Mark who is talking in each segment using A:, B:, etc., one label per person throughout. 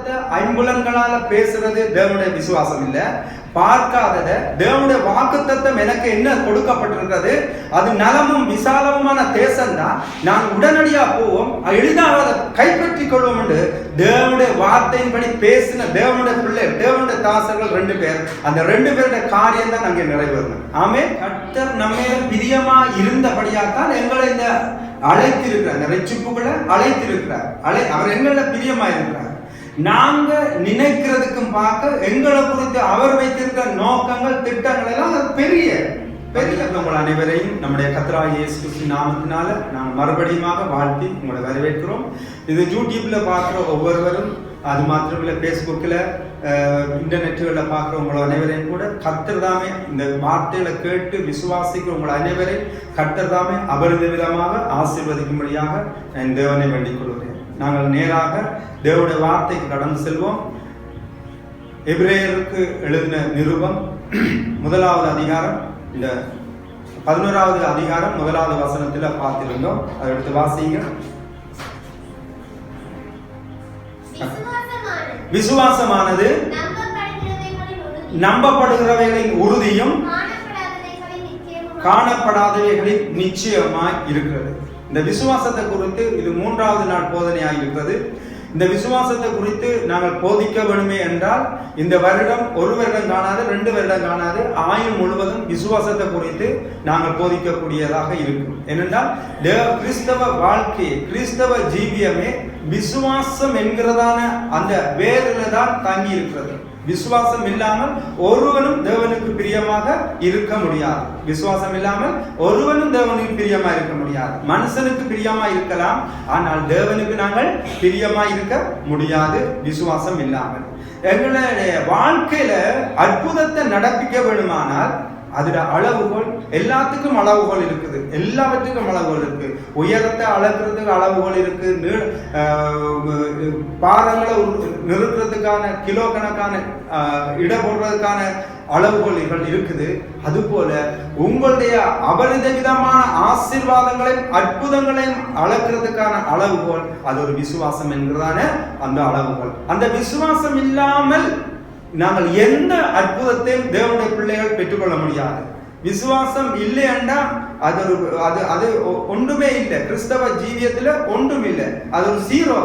A: வாக்குத்தத்தத்தை ஐம்புலன்களால பேசுறது தேவனுடைய விசுவாசம் இல்ல. பார்க்காதத தேவனுடைய வாக்குத்தத்தம் எனக்கு என்ன கொடுக்கப்பட்டிருக்கிறது, அது நலமும் விசாலமுமான தேசம் தான், நான் உடனடியா போவோம், எளிதாக அதை கைப்பற்றிக் கொள்வோம் என்று தேவனுடைய வார்த்தையின்படி பேசின தேவனுடைய பிள்ளைகள், தேவனுடைய தாசர்கள் 2 பேர், அந்த 2 பேருடைய காரியம் தான் அங்கே நிறைவேறணும். ஆமே, கர்த்தர் நம்ம பிரியமா இருந்தபடியாத்தான் எங்களை இந்த அழைத்திருக்கிறார், இந்த ரட்சிப்புகளை அழைத்திருக்கிறார். அவர் எங்கள பிரியமா இருக்கிறார். நாங்க நினைக்கிறதுக்கும் பார்க்க எங்களை குறித்து அவர் வைத்திருக்கிற நோக்கங்கள், திட்டங்கள் எல்லாம் பெரிய பெரிய. உங்கள் அனைவரையும் நம்முடைய கர்த்தராகிய இயேசு கிறிஸ்துவின் நாமத்தினால நான் மறுபடியும் வாழ்த்தி உங்களை வரவேற்கிறோம். இது யூடியூப்ல பார்க்குற ஒவ்வொருவரும், அது மாத்திரமில்ல ஃபேஸ்புக்கில், இன்டர்நெட்டுகளில் பார்க்குற உங்களை அனைவரையும் கூட கர்த்தர் தாமே இந்த வார்த்தைகளை கேட்டு விசுவாசிக்கிற உங்கள் அனைவரையும் கர்த்தர் தாமே அபரித விதமாக ஆசீர்வதிக்கும்படியாக என் தேவனை வேண்டிக் கொள்கிறேன். நாங்கள் நேராக தேவனுடைய வார்த்தைக்கு கடந்து செல்வோம். எபிரேயருக்கு எழுதின நிருபம் 1வது அதிகாரம், இந்த 11வது அதிகாரம் 1வது வசனத்துல பார்த்திருந்தோம். அதை எடுத்து வாசிங்க. விசுவாசமானது நம்பப்படுகிறவைகளின் உறுதியும் காணப்படாதவைகளின் நிச்சயமாய் இருக்கிறது. இந்த விசுவாசத்தை குறித்து இது 3வது நாள் போதனையாக இருக்கிறது. இந்த விசுவாசத்தை குறித்து நாங்கள் போதிக்க வேண்டுமே என்றால் இந்த வருடம் 1 வருடம் காணாது, 2 வருடம் காணாது, ஆயுள் முழுவதும் விசுவாசத்தை குறித்து நாங்கள் போதிக்கக்கூடியதாக இருக்கும். ஏனென்றால் கிறிஸ்தவ வாழ்க்கை, கிறிஸ்தவ ஜீவியமே விசுவாசம் என்கிறதான அந்த வேரில தான் தங்கி இருக்கிறது. விசுவாசம் இல்லாமல் ஒருவனும் தேவனுக்கு பிரியமாக இருக்க முடியாது. விசுவாசம் இல்லாமல் ஒருவனும் தேவனுக்கு பிரியமா இருக்க முடியாது. மனுஷனுக்கு பிரியமா இருக்கலாம், ஆனால் தேவனுக்கு நாங்கள் பிரியமா இருக்க முடியாது விசுவாசம் இல்லாமல். எங்களுடைய வாழ்க்கையில அற்புதத்தை நடப்பிக்க வேண்டுமானால் அதோட அளவுகோல், எல்லாத்துக்கும் அளவுகோல் இருக்குது, எல்லாவற்றுக்கும் அளவுகோல் இருக்கு. உயரத்தை அளக்கிறதுக்கு அளவுகோல் இருக்கு, பாதங்களை நிறுத்துறதுக்கான கிலோ கணக்கான இட போடுறதுக்கான அளவுகோல்கள் இருக்குது. அதுபோல உங்களுடைய அபரித விதமான ஆசீர்வாதங்களையும் அற்புதங்களையும் அளக்கிறதுக்கான அளவுகோல் அது ஒரு விசுவாசம் என்கிறதான அந்த அளவுகோல். அந்த விசுவாசம் இல்லாமல் நாங்கள் எந்த அற்புதத்தையும் தேவனுடைய பிள்ளைகள் பெற்றுக்கொள்ள முடியாது. விசுவாசம் இல்லை என்றால் அது ஒன்றுமே இல்லை. கிறிஸ்தவ ஜீவியத்துல ஒன்றும் இல்லை, அது ஒரு 0.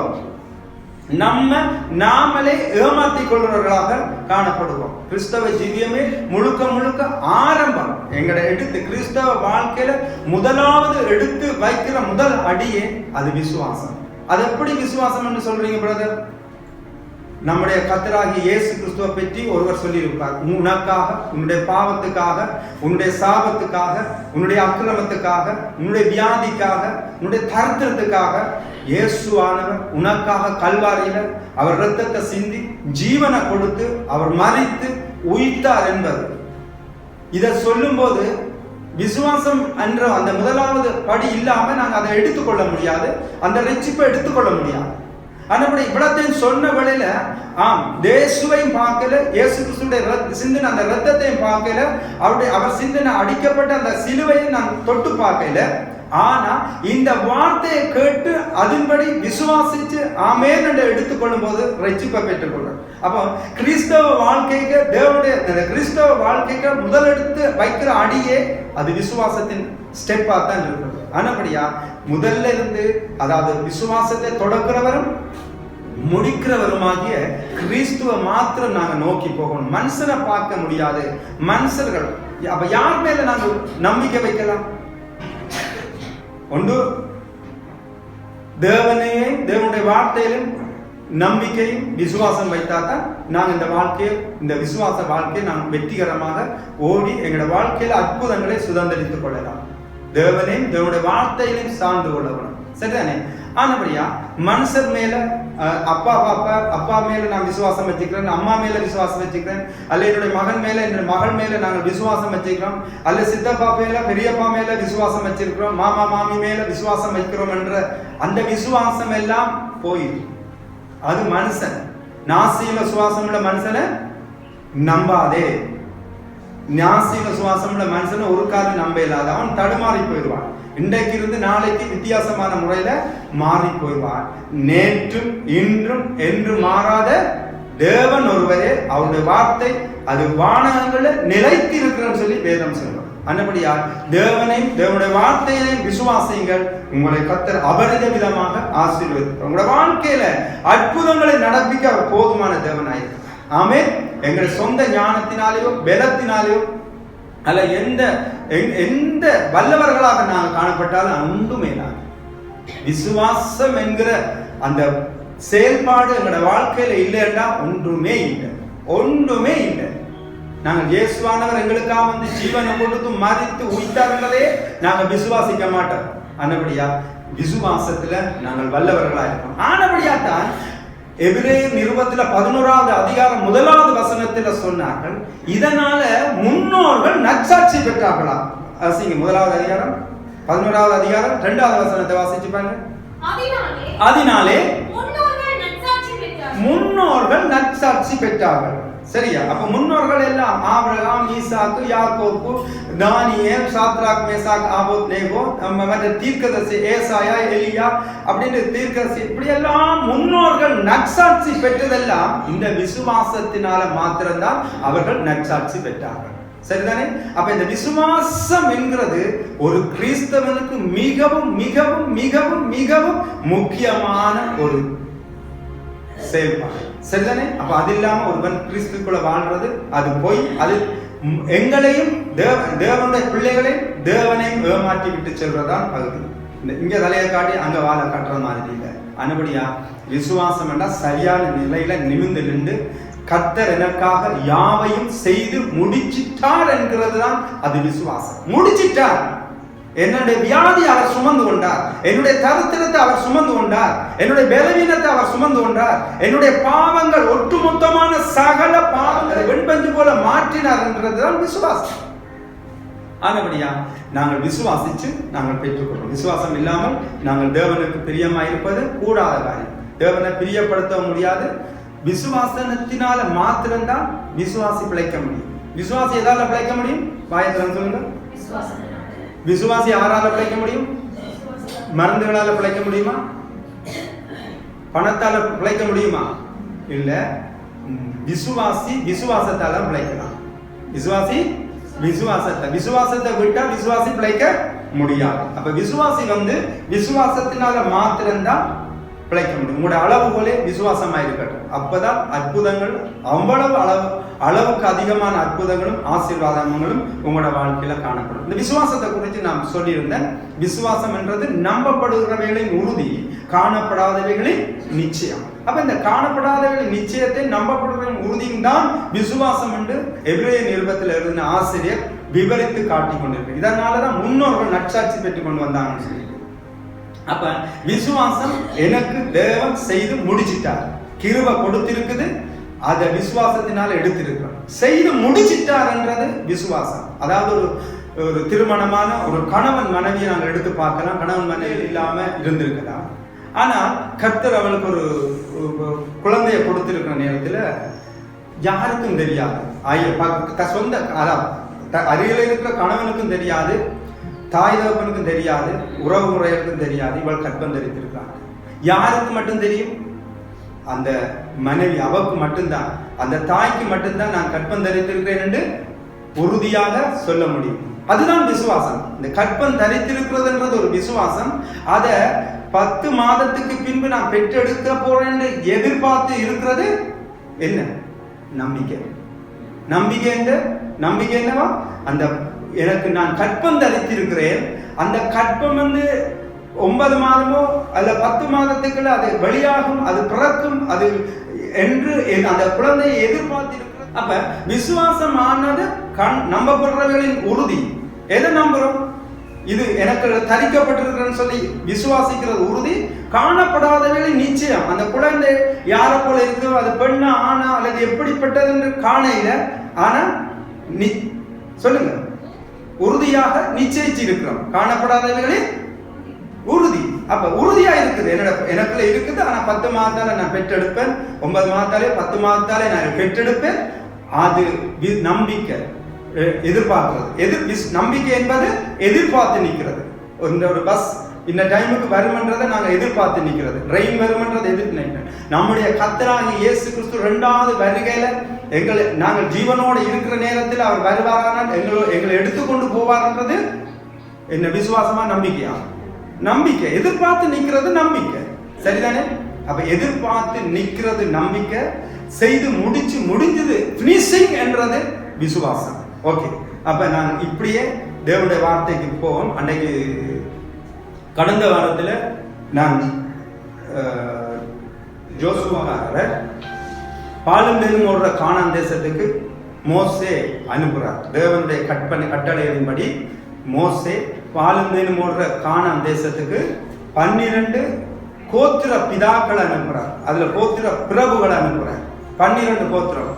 A: நாமளே ஏமாற்றிக் கொள்கிறவர்களாக காணப்படுவோம். கிறிஸ்தவ ஜீவியமே முழுக்க முழுக்க ஆரம்பம். எங்களை எடுத்து கிறிஸ்தவ வாழ்க்கையில முதலாவது எடுத்து வைக்கிற முதல் அடியே அது விசுவாசம். அது எப்படி விசுவாசம் என்று சொல்றீங்க பிரதர்? நம்முடைய கர்த்தராகிய இயேசு கிறிஸ்துவை பற்றி ஒருவர் சொல்லியிருப்பார். உனக்காக, உன்னுடைய பாவத்துக்காக, உன்னுடைய சாபத்துக்காக, உன்னுடைய அக்கிரமத்துக்காக, உன்னுடைய வியாதிக்காக, உன்னுடைய தரித்திரத்துக்காக இயேசுவானவர் உனக்காக கல்வாரியில அவர் இரத்தத்தை சிந்தி ஜீவனை கொடுத்து அவர் மரித்து உயிர்த்தார் என்பது. இதை சொல்லும் போது விசுவாசம் என்ற அந்த முதலாவது படி இல்லாம நாங்கள் அதை எடுத்துக்கொள்ள முடியாது, அந்த ரட்சிப்பை எடுத்துக்கொள்ள முடியாது. ஆனபடி இவ்வளத்தையும் சொன்ன வேளையில இயேசுவையும் பார்க்கல, இயேசு கிறிஸ்துடைய சிந்தின அந்த ரத்தத்தையும் பார்க்கல, அவர் சிந்தின அடிக்கப்பட்ட அந்த சிலுவையை நான் தொட்டு பார்க்கல. ஆனா இந்த வார்த்தையை கேட்டு அதன்படி விசுவாசிச்சு ஆமென் என்று எடுத்துக்கொள்ளும் போது ரட்சிப்பை பெற்றுக்கொள்ளும். அப்போ கிறிஸ்தவ வாழ்க்கைக்கு தேவனுடைய கிறிஸ்தவ வாழ்க்கைக்கு முதல் எடுத்து வைக்கிற அடியே அது விசுவாசத்தின் ஸ்டெப்பா தான் இருக்கிறது. ஆனபடியா முதல்ல இருந்து, அதாவது விசுவாசத்தை தொடக்கிறவரும் முடிக்கிறவருமாகிய கிறிஸ்துவ மாத்திரம் நாங்க நோக்கி போகணும். மனுஷனை பார்க்க முடியாது. மனுஷர்கள் அப்ப யார் மேல நாங்க நம்பிக்கை வைக்கலாம்? ஒன்று தேவனையும் தேவனுடைய வார்த்தையிலும் நம்பிக்கையும் விசுவாசம் வைத்தாதான் நாங்கள் இந்த வாழ்க்கையை, இந்த விசுவாச வாழ்க்கையை நாங்கள் வெற்றிகரமாக ஓடி எங்களோட வாழ்க்கையில அற்புதங்களை சுதந்திரித்துக் கொள்ளலாம். தேவனையும் தேவனுடைய வார்த்தையிலையும் சார்ந்து கொள்ளணும். சரிதானே? ஆனபடியா மனுஷர் மேல அப்பா மேல நான் விசுவாசம் வச்சுக்கிறேன், அம்மா மேல விசுவாசம் வச்சுக்கிறேன், அல்ல என்னுடைய மகன் மேல, என்னுடைய மகள் மேல நாங்கள் விசுவாசம் வச்சுக்கிறோம், அல்ல சித்தப்பா மேல பெரியப்பா மேல விசுவாசம் வச்சிருக்கிறோம், மாமா மாமி மேல விசுவாசம் வைக்கிறோம் என்ற அந்த விசுவாசம் எல்லாம் போயிடும். அது மனுஷன். நாசியில சுவாசம் உள்ள மனுஷனை நம்பாதே. நாசியில சுவாசம் உள்ள மனுஷனை ஒரு காலம் நம்ப இல்லாத, அவன் தடுமாறி போயிடுவான். இன்றைக்கு இருந்து நாளைக்கு வித்தியாசமான முறையில மாறி போய்வார். நேற்றும் இன்றும் என்று மாறாத தேவன் ஒருவரே, அவருடைய வார்த்தை அது வானகங்கள்ல நிலைத்து இருக்கிறன்னு சொல்லி வேதம் சொல்லும். அந்தபடியால் தேவனையும் தேவனுடைய வார்த்தையையும் விசுவாசியுங்கள், உங்களை கர்த்தர் அபரித விதமாக ஆசீர்வதிப்பார். உங்களுடைய வாழ்க்கையில அற்புதங்களை நடப்பிக்க அவர் போதுமான தேவனாயிருக்கிறார். ஆமென். எங்களுடைய சொந்த ஞானத்தினாலேயோ பலத்தினாலேயோ அல்ல எந்த வல்லவர்களாக நாங்கள் காணப்பட்டாலும் ஒன்றுமே நான் விசுவாசம் என்கிற அந்த செயல்பாடு எங்களோட வாழ்க்கையில இல்லைன்னா ஒன்றுமே இல்லை. நாங்கள் இயேசுவானவர் எங்களுக்காக வந்து ஜீவனை கொடுத்து மரித்து உயிர்த்தார்களே நாங்கள் விசுவாசிக்க மாட்டோம். ஆனபடியா விசுவாசத்துல நாங்கள் வல்லவர்களா இருக்கோம். ஆனபடியா தான் எபிரேயர் நிருபத்துல 11வது அதிகாரம் 1வது வசனத்துல சொன்னார்கள், இதனால முன்னோர்கள் நற்சாட்சி பெற்றார்களா. அசிங்க 1வது அதிகாரம் 11வது அதிகாரம் 2வது வசனத்தை வாசிச்சு பாருங்க. அதனாலே முன்னோர்கள் நற்சாட்சி பெற்றார்கள். சரியா? அப்ப முன்னோர்கள் எல்லாம் ஆபிரகாம், ஈசாக்கு, யாக்கோபு, தானியேல், சாத்ராக், மேசாக், ஆபேத்நேகோ, மற்ற தீர்க்கதரிசி ஏசாயா, எலியா அப்படின்னு தீர்க்கதரிசி, இப்படி எல்லாம் முன்னோர்கள் நற்சாட்சி பெற்றதெல்லாம் இந்த விசுவாசத்தினால மாத்திரம்தான் அவர்கள் நற்சாட்சி பெற்றார்கள். சரிதானே? அப்ப இந்த விசுவாசம் என்கிறது ஒரு கிறிஸ்தவனுக்கு மிகவும் மிகவும் மிகவும் மிகவும் முக்கியமான ஒரு செயல்பாடு. சரிதானே? அப்ப அது இல்லாம ஒருவன் கிறிஸ்துக்குள்ள வாழ்றது அது போய் அது எங்களையும் தேவனுடைய பிள்ளைகளையும் தேவனையும் ஏமாற்றி விட்டு செல்றதான் பகுதி. இங்க தலையை காட்டி அங்க வாழ காட்டுற மாதிரி இல்லை. அனுபடியா விசுவாசம் என்றால் சரியான நிலையில நிமிர்ந்து நின்று கர்த்தர் எனக்காக யாவையும் செய்து முடிச்சிட்டார் என்கிறது தான் அது விசுவாசம். முடிச்சிட்டார். என்னுடைய வியாதி அவர் சுமந்து கொண்டார், என்னுடைய தரித்திரத்தை அவர் சுமந்து கொண்டார், என்னுடைய பலவீனத்தை அவர் சுமந்து கொண்டார், என்னுடைய பாவங்கள் ஒட்டுமொத்தமான சகல பாவங்களை வெண்பஞ்சு போல மாற்றினார் என்றதுதான் விசுவாசம். ஆனபடியா நாங்கள் விசுவாசிச்சு நாங்கள் பெற்றுக்கொள்வோம். விசுவாசம் இல்லாமல் நாங்கள் தேவனுக்கு பிரியமாயிருப்பது கூடாத காரியம். தேவனை பிரியப்படுத்த முடியாது. விசுவாசத்தினால மாத்திரம்தான் விசுவாசி பிழைக்க முடியும். விசுவாசி எதால பிழைக்க முடியும்? வாயத்திரம் சொல்லுங்க. விசுவாசி யாரால பிழைக்க முடியும்? மருந்துகளால பிழைக்க முடியுமா? பணத்தால பிழைக்க முடியுமா? இல்ல. விசுவாசி விசுவாசத்தால பிழைக்கலாம். விசுவாசத்தை விட்டா விசுவாசி பிழைக்க முடியாது. அப்ப விசுவாசி வந்து விசுவாசத்தினால மாத்திரம்தான் பிழைக்க முடியும். உங்களுடைய அளவு போல விசுவாசமா இருக்கட்டும். அப்பதான் அற்புதங்கள் அவ்வளவு அளவுக்கு அதிகமான அற்புதங்களும் ஆசீர்வாதங்களும் உங்களோட வாழ்க்கையில காணப்படும். இந்த விசுவாசத்தை குறித்து நான் சொல்லியிருந்தேன். விசுவாசம் என்றது நம்பப்படுகிறவைகளின் உறுதி, காணப்படாதவைகளின் நிச்சயம். அப்ப இந்த காணப்படாதவைகளின் நிச்சயத்தை நம்பப்படுகிற உறுதியும் தான் விசுவாசம் என்று எபிரேயர் நிருபத்தில் எழுதின ஆசிரியர் விவரித்து காட்டிக் கொண்டிருக்கு. இதனாலதான் முன்னோர்கள் நற்சாட்சி பெற்றுக் கொண்டு வந்தாங்கன்னு சொல்லி. அப்ப விசுவாசம் எனக்கு தேவன் செய்து முடிச்சிட்டார், கிருபை கொடுத்திருக்குது, அதை விசுவாசத்தினால எடுத்திருக்கிறோம். செய்து முடிச்சிட்டார் என்றது விசுவாசம். அதாவது ஒரு திருமணமான ஒரு கணவன் மனைவியை நாங்கள் எடுத்து பார்க்கலாம். கணவன் மனைவி இல்லாம இருந்திருக்கலாம். ஆனா கர்த்தர் அவளுக்கு ஒரு குழந்தைய கொடுத்திருக்கிற நேரத்துல யாருக்கும் தெரியாது. சொந்த அருகில் இருக்கிற கணவனுக்கும் தெரியாது, தாய் தகப்பனுக்கும் தெரியாது, உறவு முறைகளுக்கும் தெரியாது. இவள் கற்பம் தரித்திருக்கிறாங்க. யாருக்கு மட்டும் தெரியும்? அந்த மனைவி, அவருக்கு மட்டும்தான், அந்த தாய்க்கு மட்டும்தான் நான் கற்பம் தரித்திருக்கிறேன் என்று உறுதியாக சொல்ல முடியும். அதுதான் விசுவாசம். இந்த கற்பம் தரித்திருக்கிறதுன்றது ஒரு விசுவாசம். அத 10 மாதத்துக்கு பின்பு நான் பெற்றெடுக்க போறேன் என்று எதிர்பார்த்து இருக்கிறது என்ன? நம்பிக்கை. நம்பிக்கை என்னவா? அந்த எனக்கு நான் கற்பம் தரித்திருக்கிறேன், அந்த கற்பம் வந்து 9 மாதமோ அல்ல 10 மாதத்துக்குள்ள அது வெளியாகும், அது பிறக்கும், அது என்று அந்த குழந்தையை எதிர்பார்த்திருக்கிறது. அப்ப விசுவாசம் ஆனது நம்பப்படுறவர்களின் உறுதி. எதை நம்புறோம்? இது எனக்கு தரிக்கப்பட்டிருக்கிறேன்னு சொல்லி விசுவாசிக்கிறது உறுதி. காணப்படாதவர்களின் நிச்சயம். அந்த குழந்தை யார போல இருக்கு, அது பெண்ணா ஆனா அல்லது எப்படிப்பட்டது என்று காணையில, ஆனா சொல்லுங்க, உறுதியாக நிச்சயிச்சு இருக்கிறோம். காணப்படாதவர்களின் உறுதி. அப்ப உறுதியா இருக்குது, எனக்குள்ள இருக்குது. ஆனா 10 மாதத்தால நான் பெற்றெடுப்பேன், 9 மாதத்தாலே 10 மாதத்தாலே நான் பெற்றெடுப்பேன். அது நம்பிக்கை, எதிர்பார்க்கிறது. நம்பிக்கை என்பது எதிர்பார்த்து நிற்கிறது. ஒரு பஸ் இந்த டைமுக்கு வருமன்றதை நாங்கள் எதிர்பார்த்து நிற்கிறது, ரெயின் வருமன்றதை எதிர்த்து நிற்கிறோம். நம்முடைய கர்த்தராகிய இயேசு கிறிஸ்து 2வது வருகையில நாங்கள் ஜீவனோடு இருக்கிற நேரத்தில் அவர் வருவாரானால் எங்களை எடுத்துக்கொண்டு போவார்ன்றது என்ன விசுவாசமா நம்பிக்கையா? நம்பிக்கை. எதிர்பார்த்து நிற்கிறது நம்பிக்கை, சரிதானே? அப்ப எதிர்பார்த்து நிற்கிறது நம்பிக்கை, செய்து முடிஞ்சது ஃபினிஷிங் என்றது விசுவாசம். ஓகே, அப்ப நான் இப்படியே தேவனுடைய வார்த்தைக்கு போவோம். அன்றைக்கு கடந்த வாரத்தில் நான் ஜோசுவாக்காரர் பாலும் தேனும் ஓடுற கானான் தேசத்துக்கு மோசே அனுப்புகிறார். தேவனுடைய கட்டளையின்படி மோசே பாலும் தேனும் ஓடுற கானான் தேசத்துக்கு 12 கோத்திர பிதாக்களை அனுப்புகிறார். அதுல கோத்திர பிரபுகளை அனுப்புகிறார். 12 கோத்திரம்.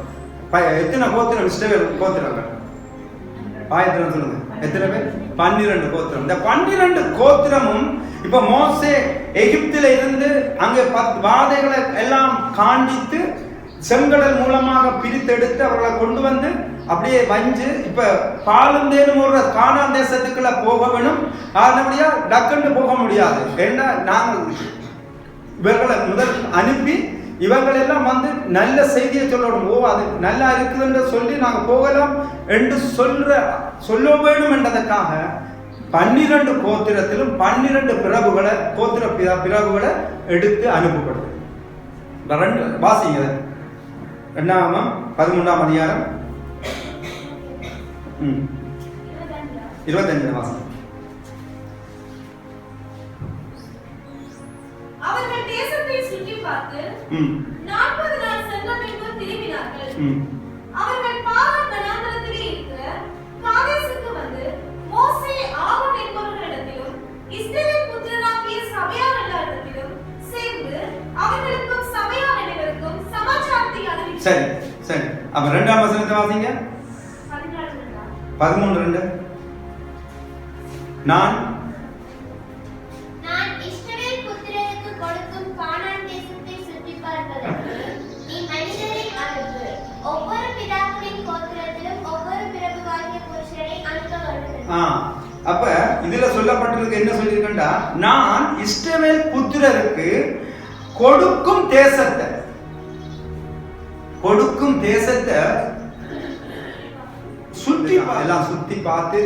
A: எத்தனை கோத்திரம்? இஸ்ரவேல் கோத்திரங்கள் ஆயத்திரம் சொல்லுங்க, எத்தனை பேர்? 12 கோத்திரம். இந்த 12 கோத்திரமும் இப்ப மோசே எகிப்தில இருந்து அங்கே 10 வாதைகளை எல்லாம் காண்பித்து செங்கடல் மூலமாக பிரித்தெடுத்து அவர்களை கொண்டு வந்து அப்படியே வஞ்சு இப்ப பாலும் தேனும் ஒரு கானான் தேசத்துக்குள்ள போக வேணும். ஆனபடியா டக்குன்னு போக முடியாது. ஏன்னா நாங்கள் இவர்களை முதல் அனுப்பி இவங்களெல்லாம் வந்து நல்ல செய்தியை சொல்லணும். அது நல்லா இருக்குதுன்னு சொல்லி நாங்கள் போகலாம் என்று சொல்ல வேணும் என்றதற்காக 12 கோத்திரத்திலும் 12 பிரபுகளை கோத்திர பிரபுகளை எடுத்து அனுப்பப்படுது. வாசிங்க 2ஆம் 13ஆம் அதிகாரம் 25 வாசம்.
B: அவர்கள் தேசத்தை சுற்றி பார்த்து 40 நாள் சென்ற பின்பு திரும்பினார்கள். அவர்கள் பாரான் வனாந்தரத்திலே இருக்கிற காதேசுக்கு வந்து மோசே ஆரோன் என்பவர்களிடத்திலும் இஸ்ரவேல் புத்திரராகிய சபையார் எல்லாரிடத்திலும் சேர்ந்து அவர்களுக்கும் சபையார் அனைவருக்கும் சமாச்சாரத்தை அறிவித்தார்.
A: சரி அப்ப 2ஆம் வசனத்தை வாசிங்க. 13:2. நான்
C: இஸ்ரவேல் புத்திரருக்கு கொடுக்கும் கானான் தேசத்தை சுற்றி பார்ப்பதற்கு நீ மனிதரை அனுப்பு. ஒவ்வொரு பிதாக்களின் கோத்திரத்திலும் ஒவ்வொரு பிரபுவாகிய புருஷரை அனுப்ப வேண்டும்.
A: அப்ப இதுல சொல்லப்பட்டிருக்கு என்ன சொல்லியிருக்கா? நான் இஸ்ரவேல் புத்திரருக்கு கொடுக்கும் தேசத்தை சுத்தி பார்த்து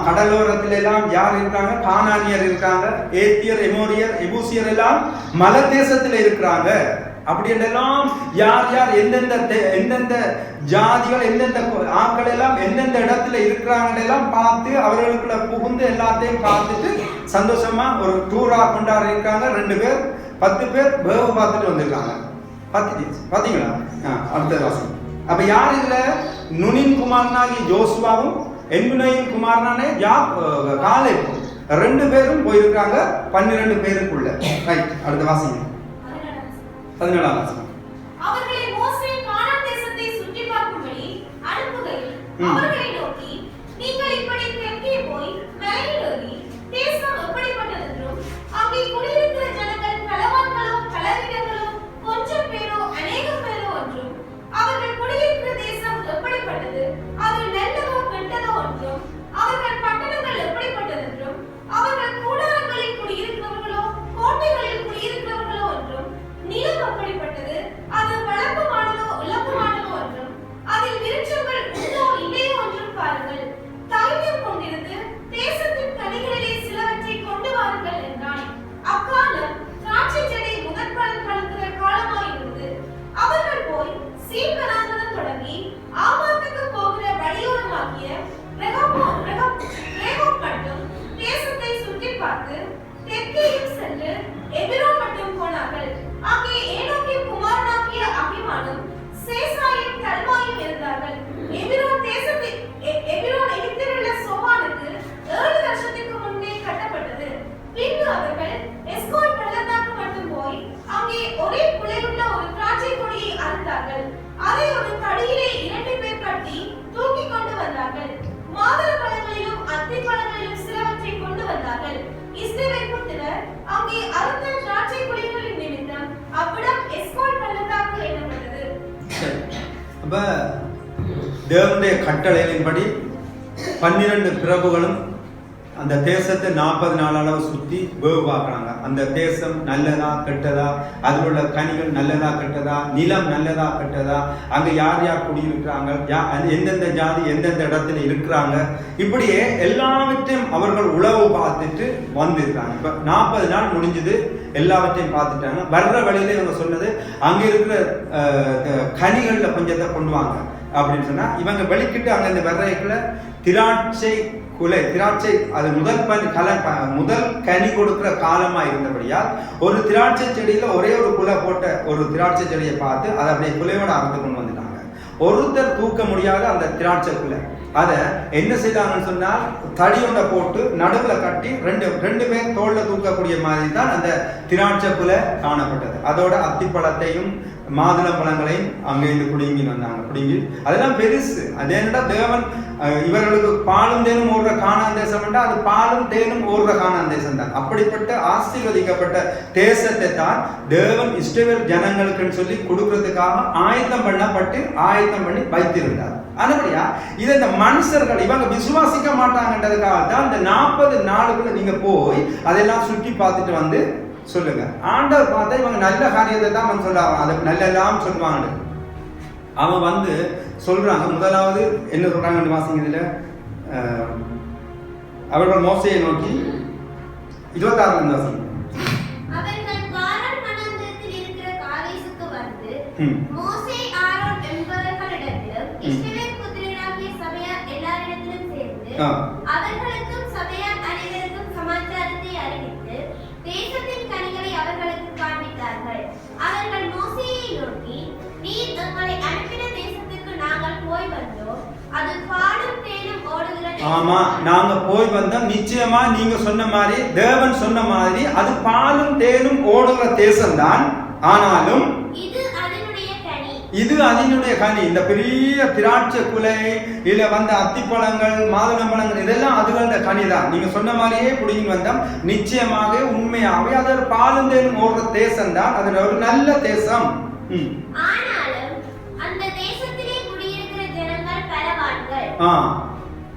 A: கடலோரத்துல எல்லாம் யார் இருக்காங்க? கானானியர் இருக்காங்க, ஏத்தியர், எமோரியர், எபூசியர் எல்லாம் மல தேசத்துல இருக்கிறாங்க. அப்படி எல்லாம் யார் யார் எந்தெந்த ஜாதிகள் எந்தெந்த ஆட்கள் எல்லாம் எந்தெந்த இடத்துல இருக்கிறாங்க எல்லாம் பார்த்து அவர்களுக்குள்ள புகுந்து எல்லாத்தையும் பார்த்துட்டு சந்தோஷமா ஒரு டூரா கொண்டாடி இருக்காங்க. 2 பேர் 10 பேர் வேவு பார்த்துட்டு வந்திருக்காங்க. பாத்தீங்களா? அடுத்த வாசம். அப்ப யார் இதுல? நுனின் குமாரனாகி ஜோசுவாவும் என்குனையின் குமாரனானே காலேபும் 2 பேரும் போயிருக்காங்க 12 பேருக்குள்ள. ரைட், அடுத்த வாசிங்க. 17ஆம் வசனம்.
B: அவர்களை மோசே கானான் தேசத்தை சுற்றி பார்க்கும்படி அனுப்புகையில் அவர்களை நோக்கி, நீங்கள் இப்படி தெற்கே போய் மலையில் ஏறி தேசம் எப்படிப்பட்டதென்றும் அங்கே குடியிருக்கிற ஜனங்கள் பலவான்களோ பலவீனர்களோ கொஞ்சம் பேரோ அநேகம் பேரோ என்றும் அவர்கள் குடியிருக்கிற தேசம் எப்படிப்பட்டது, அது நல்லதோ கெட்டதோ என்றும் அவர்கள் பட்டணங்கள் எப்படிப்பட்டதென்றும் அவர்கள் கூடாரங்களில் குடியிருக்கிறவர்களோ கோட்டைகளில் குடியிருக்கிறவர்களோ என்றும் நிலம் அப்படிப்பட்டது, அது வளர்ப்புமானதோ இழப்புமானதோ என்றும் அதில் விருட்சங்கள் உண்டோ இல்லையோ என்றும் பாருங்கள். தைரியம் கொண்டிருந்து தேசத்தின் கனிகளிலே சிலவற்றை கொண்டு வாருங்கள் என்றான். அக்காலம் திராட்சை செடி முதற்பலன் கலக்கிற காலமாயிருந்தது. அவர்கள் போய் சீன் வனாந்தரம் தொடங்கி ஆமாத்துக்கு போகிற வழியோரமாகிய ரேகோப் மட்டும் தேசத்தை சுற்றி பார்த்து தெற்கேயும் சென்று எபிரோன் மட்டும் போனார்கள். அங்கே ஏனோக்கின் குமாரனாகிய அகிமானும் சேசாயும் தல்மாயும் இருந்தார்கள். எபிரோன் எகிப்தில் உள்ள சோவானுக்கு 7 வருஷத்துக்கு முன்னே கட்டப்பட்டது. பின்பு அவர்கள் எஸ்கோல் பள்ளத்தாக்கு மட்டும் போய் அங்கே ஒரே குலையுள்ள ஒரு திராட்சை கொடியை அறுத்தார்கள். அதை ஒரு தடியிலே 2 பேர் கட்டி தூக்கி கொண்டு வந்தார்கள். மாதுளை பழங்களிலும் அத்தி பழங்களிலும் சிலவற்றை கொண்டு வந்தார்கள். இஸ்ரவேல் புத்திரர் அங்கே அறுத்த திராட்சை கொடிகளின் நிமித்தம் அவ்விடம் எஸ்கோல் பள்ளத்தாக்கு எனப்பட்டது.
A: அப்ப தேவனுடைய கட்டளைகளின்படி 12 பிரபுகளும் அந்த தேசத்தை 40 நாள் அளவு சுற்றி வேவு பார்க்குறாங்க. அந்த தேசம் நல்லதா கெட்டதா, அதில் உள்ள கனிகள் நல்லதா கெட்டதா, நிலம் நல்லதா கெட்டதா, அங்கே யார் யார் குடியிருக்கிறாங்க, எந்தெந்த ஜாதி எந்தெந்த இடத்துல இருக்கிறாங்க, இப்படியே எல்லாவற்றையும் அவர்கள் உளவு பார்த்துட்டு வந்திருக்காங்க. இப்போ 40 நாள் முடிஞ்சது, எல்லாவற்றையும் பார்த்துட்டாங்க. வர்ற வழியில இவங்க சொன்னது அங்கே இருக்கிற கனிகளில் கொஞ்சத்தை கொண்டு வாங்க அப்படின்னு சொன்னா, இவங்க வெளிக்கிட்டு அங்கே இந்த வர்றதுக்குள்ள திராட்சை குலை, திராட்சை அது முதல் கனி கொடுக்கிற காலமா இருந்தபடியால் ஒரு திராட்சை செடியில ஒரே ஒரு குலை போட்ட ஒரு திராட்சை செடியை பார்த்து அதை அப்படியே குலையோட அறுத்து கொண்டு வந்துட்டாங்க. ஒருத்தர் தூக்க முடியாத அந்த திராட்சை குலை, அதை என்ன செய்தாங்கன்னு சொன்னால் தடியோட போட்டு நடுவில் கட்டி ரெண்டு பேர் தோல்ல தூக்கக்கூடிய மாதிரி தான் அந்த திராட்சை குலை காணப்பட்டது. அதோட அத்திப்பழத்தையும் மாதுளம் பழங்களையும் அங்கிருந்து குடுங்கி வந்தாங்க. குடுங்கி அதெல்லாம் பெருசு. அது என்னடா தேவன் இவர்களுக்கு பாலும் தேனும் ஓடுற கானான் தேசம் என்றால் அது பாலும் தேனும் ஓடுற கானான் தேசம் தான். அப்படிப்பட்ட ஆசீர்வதிக்கப்பட்ட தேசத்தை தான் தேவன் இஸ்ரவேல் ஜனங்களுக்குன்னு சொல்லி கொடுக்கறதுக்காக ஆயத்தம் பண்ணி வைத்திருந்தார். அதுபடியா இதை இந்த மனுஷர்கள் இவங்க விசுவாசிக்க மாட்டாங்கன்றதுக்காக தான் இந்த 40 நாளுக்குள்ள நீங்க போய் அதெல்லாம் சுற்றி பார்த்துட்டு வந்து சொல்லுங்க. ஆண்டவர் பார்த்தா இவங்க நல்ல காரியத்தை தான் வந்து சொல்லுவாங்க, அதை நல்லெல்லாம் சொல்லுவாங்க. அவன் வந்து சொல்றாங்க, முதலாவது என்ன சொல்றாங்கன்னு வாசிங்க. இதுல அவர்கள் மோசையை நோக்கி 26 வாசிங்க.
C: அவர்கள் கானான் வனாந்தரத்தில் இருக்கிற காதேசுக்கு வந்து மோசே ஆரோன் என்பவர்களிடத்திலும் இஸ்ரவேல் புத்திரராகிய சபையார் எல்லாரிடத்திலும் சேர்ந்து அவர்களுக்கும் சபையார் அனைவருக்கும் சமாச்சாரத்தை அறிவித்து தேசத்தின் கனிகளை அவர்களுக்கு காண்பித்தார்கள். அவர்கள் மோசேயை நோக்கி, நீர் எங்களை அனுப்பின தேசத்துக்கு நாங்கள் போய் வந்தோம், அது பாலும் தேனும் ஓடுகிற தேசம்.
A: ஆமா, நாங்க போய் வந்தோம். நிச்சயமா நீங்க சொன்ன மாதிரி, தேவன் சொன்ன மாதிரி அது பாலும் தேனும் ஓடுகிற தேசம்தான். ஆனாலும் இது அதனுடைய கனி. இந்த பெரிய திராட்சை குலை இல்ல வந்த அத்திப்பழங்கள் மாதுளம் பழங்கள் இதெல்லாம் அதுகளோட கனி தான். நீங்க சொன்ன மாதிரியே புடிங்கி வந்தோம். நிச்சயமாக உண்மையாவே அது ஒரு பாலும் தேனும் ஓடுற தேசம் தான். அது ஒரு நல்ல தேசம்.
C: ஆனாலும் அந்த தேசத்திலே குடியிருக்கிற ஜனங்கள் பலவான்கள்,